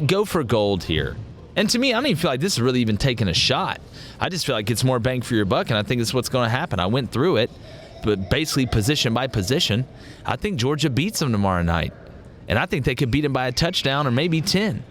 [SPEAKER 2] Go for gold here. And to me, I don't even feel like this is really even taking a shot. I just feel like it's more bang for your buck, and I think it's what's going to happen. I went through it, but basically position by position. I think Georgia beats them tomorrow night. And I think they could beat them by a touchdown or maybe 10.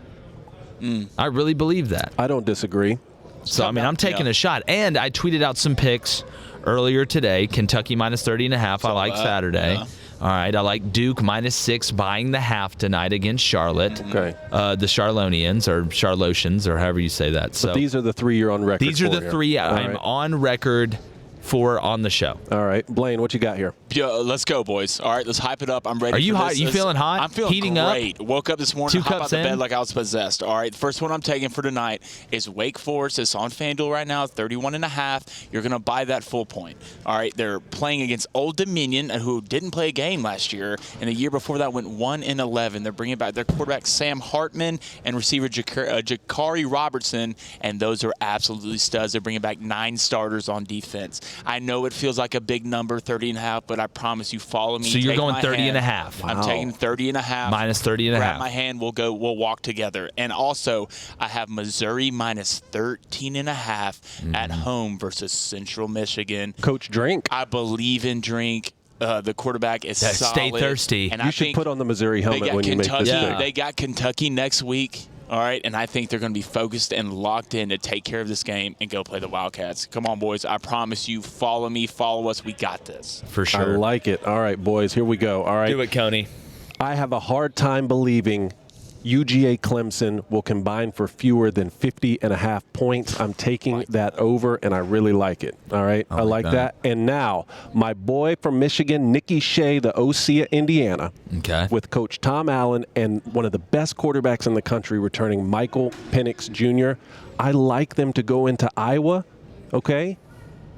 [SPEAKER 2] I really believe that.
[SPEAKER 7] I don't disagree.
[SPEAKER 2] So, I'm taking a shot. And I tweeted out some picks earlier today. Kentucky -30.5. I like Saturday. Yeah. All right. I like Duke -6 buying the half tonight against Charlotte.
[SPEAKER 7] Okay.
[SPEAKER 2] The Charlonians or Charlotians or however you say that. So
[SPEAKER 7] these are the 3 you're on record
[SPEAKER 2] These are the 3 I'm on record for on the show.
[SPEAKER 7] All right. Blaine, what you got here?
[SPEAKER 1] Let's go, boys. All right, let's hype it up. I'm ready.
[SPEAKER 2] Are you
[SPEAKER 1] for
[SPEAKER 2] hot?
[SPEAKER 1] this.
[SPEAKER 2] You feeling hot?
[SPEAKER 1] I'm feeling
[SPEAKER 2] Heating
[SPEAKER 1] great.
[SPEAKER 2] up?
[SPEAKER 1] Woke up this morning,
[SPEAKER 2] 2
[SPEAKER 1] hop out
[SPEAKER 2] cups
[SPEAKER 1] of bed
[SPEAKER 2] in?
[SPEAKER 1] like I was possessed. All right, the first one I'm taking for tonight is Wake Forest. It's on FanDuel right now, 31.5. You're going to buy that full point. All right, they're playing against Old Dominion, who didn't play a game last year, and the year before that went 1-11. They're bringing back their quarterback Sam Hartman and receiver Jakari Robertson, and those are absolutely studs. They're bringing back 9 starters on defense. I know it feels like a big number, 30.5, but I promise you, follow me.
[SPEAKER 2] So you're going
[SPEAKER 1] 30.5.
[SPEAKER 2] Wow.
[SPEAKER 1] I'm taking 30.5.
[SPEAKER 2] Minus 30.5.
[SPEAKER 1] Grab my hand. We'll walk together. And also, I have Missouri minus 13.5 at home versus Central Michigan.
[SPEAKER 7] Coach Drink.
[SPEAKER 1] I believe in Drink. The quarterback is solid.
[SPEAKER 2] Stay thirsty.
[SPEAKER 1] And
[SPEAKER 7] you should put on the Missouri helmet when you make this pick.
[SPEAKER 1] They got Kentucky next week. All right, and I think they're going to be focused and locked in to take care of this game and go play the Wildcats. Come on, boys. I promise you, follow me, follow us. We got this.
[SPEAKER 2] For sure.
[SPEAKER 7] I like it. All right, boys, here we go. All right.
[SPEAKER 2] Do it, Coney.
[SPEAKER 7] I have a hard time believing UGA Clemson will combine for fewer than 50.5 points. I'm taking that over, and I really like it. All right, I like that. And now, my boy from Michigan, Nicky Shea, the OC at Indiana, with Coach Tom Allen and one of the best quarterbacks in the country returning, Michael Penix Jr. I like them to go into Iowa, okay?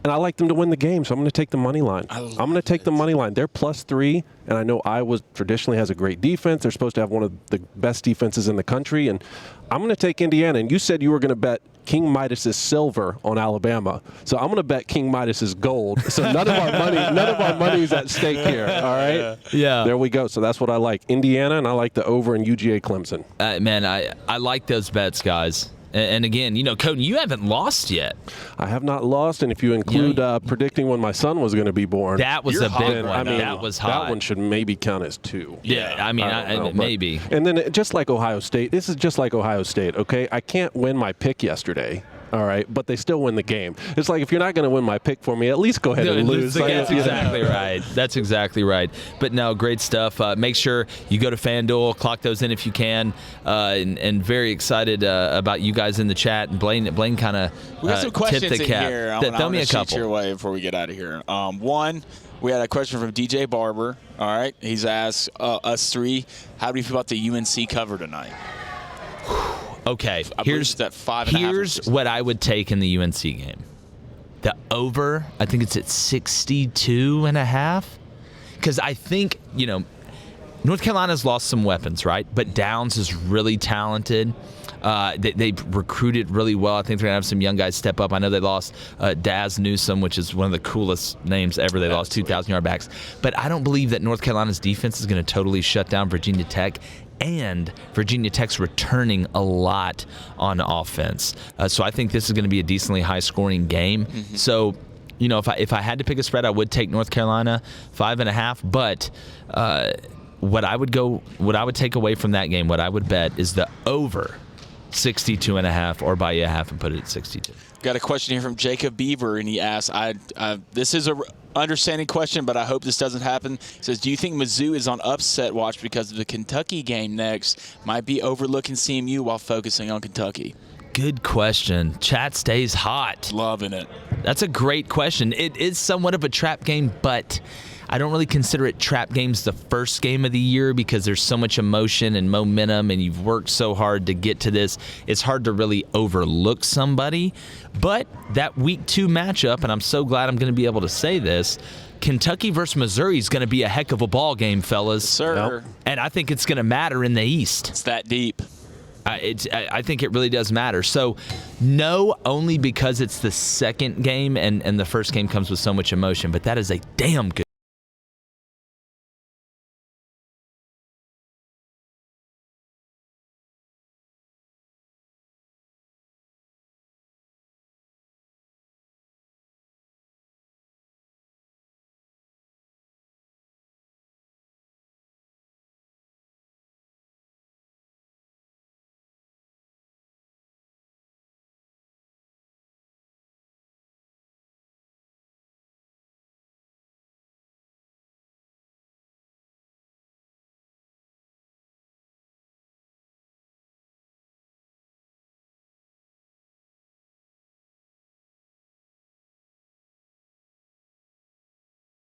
[SPEAKER 7] And I like them to win the game, so I'm going to take the money line. I'm going to take the money line. They're +3, and I know Iowa traditionally has a great defense. They're supposed to have one of the best defenses in the country, and I'm going to take Indiana. And you said you were going to bet King Midas's silver on Alabama, so I'm going to bet King Midas's gold. So none of our money is at stake here. All right?
[SPEAKER 2] Yeah.
[SPEAKER 7] There we go. So that's what I like, Indiana, and I like the over in UGA Clemson.
[SPEAKER 2] Man, I like those bets, guys. And again, Cody, you haven't lost yet.
[SPEAKER 7] I have not lost, and if you include predicting when my son was going to be born,
[SPEAKER 2] that was a big one.
[SPEAKER 7] I mean,
[SPEAKER 2] that was hot.
[SPEAKER 7] That one should maybe count as 2.
[SPEAKER 2] Yeah, I mean, maybe.
[SPEAKER 7] And then just like Ohio State, this is just like Ohio State, okay? I can't win my pick yesterday. All right, but they still win the game. It's like if you're not going to win my pick for me, at least go ahead and lose.
[SPEAKER 2] That's exactly right. That's exactly right. But no, great stuff. Make sure you go to FanDuel, clock those in if you can, and very excited about you guys in the chat. And Blaine kind of
[SPEAKER 1] we got some questions
[SPEAKER 2] tipped the cap.
[SPEAKER 1] in here.
[SPEAKER 2] Throw me a couple
[SPEAKER 1] your way before we get out of here. One, we had a question from DJ Barber. All right, he's asked us 3, how do you feel about the UNC cover tonight?
[SPEAKER 2] Okay,
[SPEAKER 1] here's that 5.5.
[SPEAKER 2] Here's what I would take in the UNC game. The over, I think it's at 62.5. Because I think, North Carolina's lost some weapons, right? But Downs is really talented. They've recruited really well. I think they're going to have some young guys step up. I know they lost Daz Newsome, which is one of the coolest names ever. They lost 2,000-yard backs. But I don't believe that North Carolina's defense is going to totally shut down Virginia Tech. And Virginia Tech's returning a lot on offense. So I think this is going to be a decently high-scoring game. Mm-hmm. So, if I had to pick a spread, I would take North Carolina 5.5. But what I would take away from that game, what I would bet is the over 62.5, or buy you a half and put it at 62.
[SPEAKER 1] Got a question here from Jacob Beaver, and he asks, this is a understanding question, but I hope this doesn't happen. He says, do you think Mizzou is on upset watch because of the Kentucky game next? Might be overlooking CMU while focusing on Kentucky.
[SPEAKER 2] Good question. Chat stays hot.
[SPEAKER 1] Loving it.
[SPEAKER 2] That's a great question. It is somewhat of a trap game, but I don't really consider it trap games the first game of the year because there's so much emotion and momentum and you've worked so hard to get to this. It's hard to really overlook somebody. But that week 2 matchup, and I'm so glad I'm going to be able to say this, Kentucky versus Missouri is going to be a heck of a ball game, fellas.
[SPEAKER 1] Yes, sir. Nope.
[SPEAKER 2] And I think it's going to matter in the East.
[SPEAKER 1] It's that deep.
[SPEAKER 2] I think it really does matter. So, no, only because it's the second game and the first game comes with so much emotion, but that is a damn good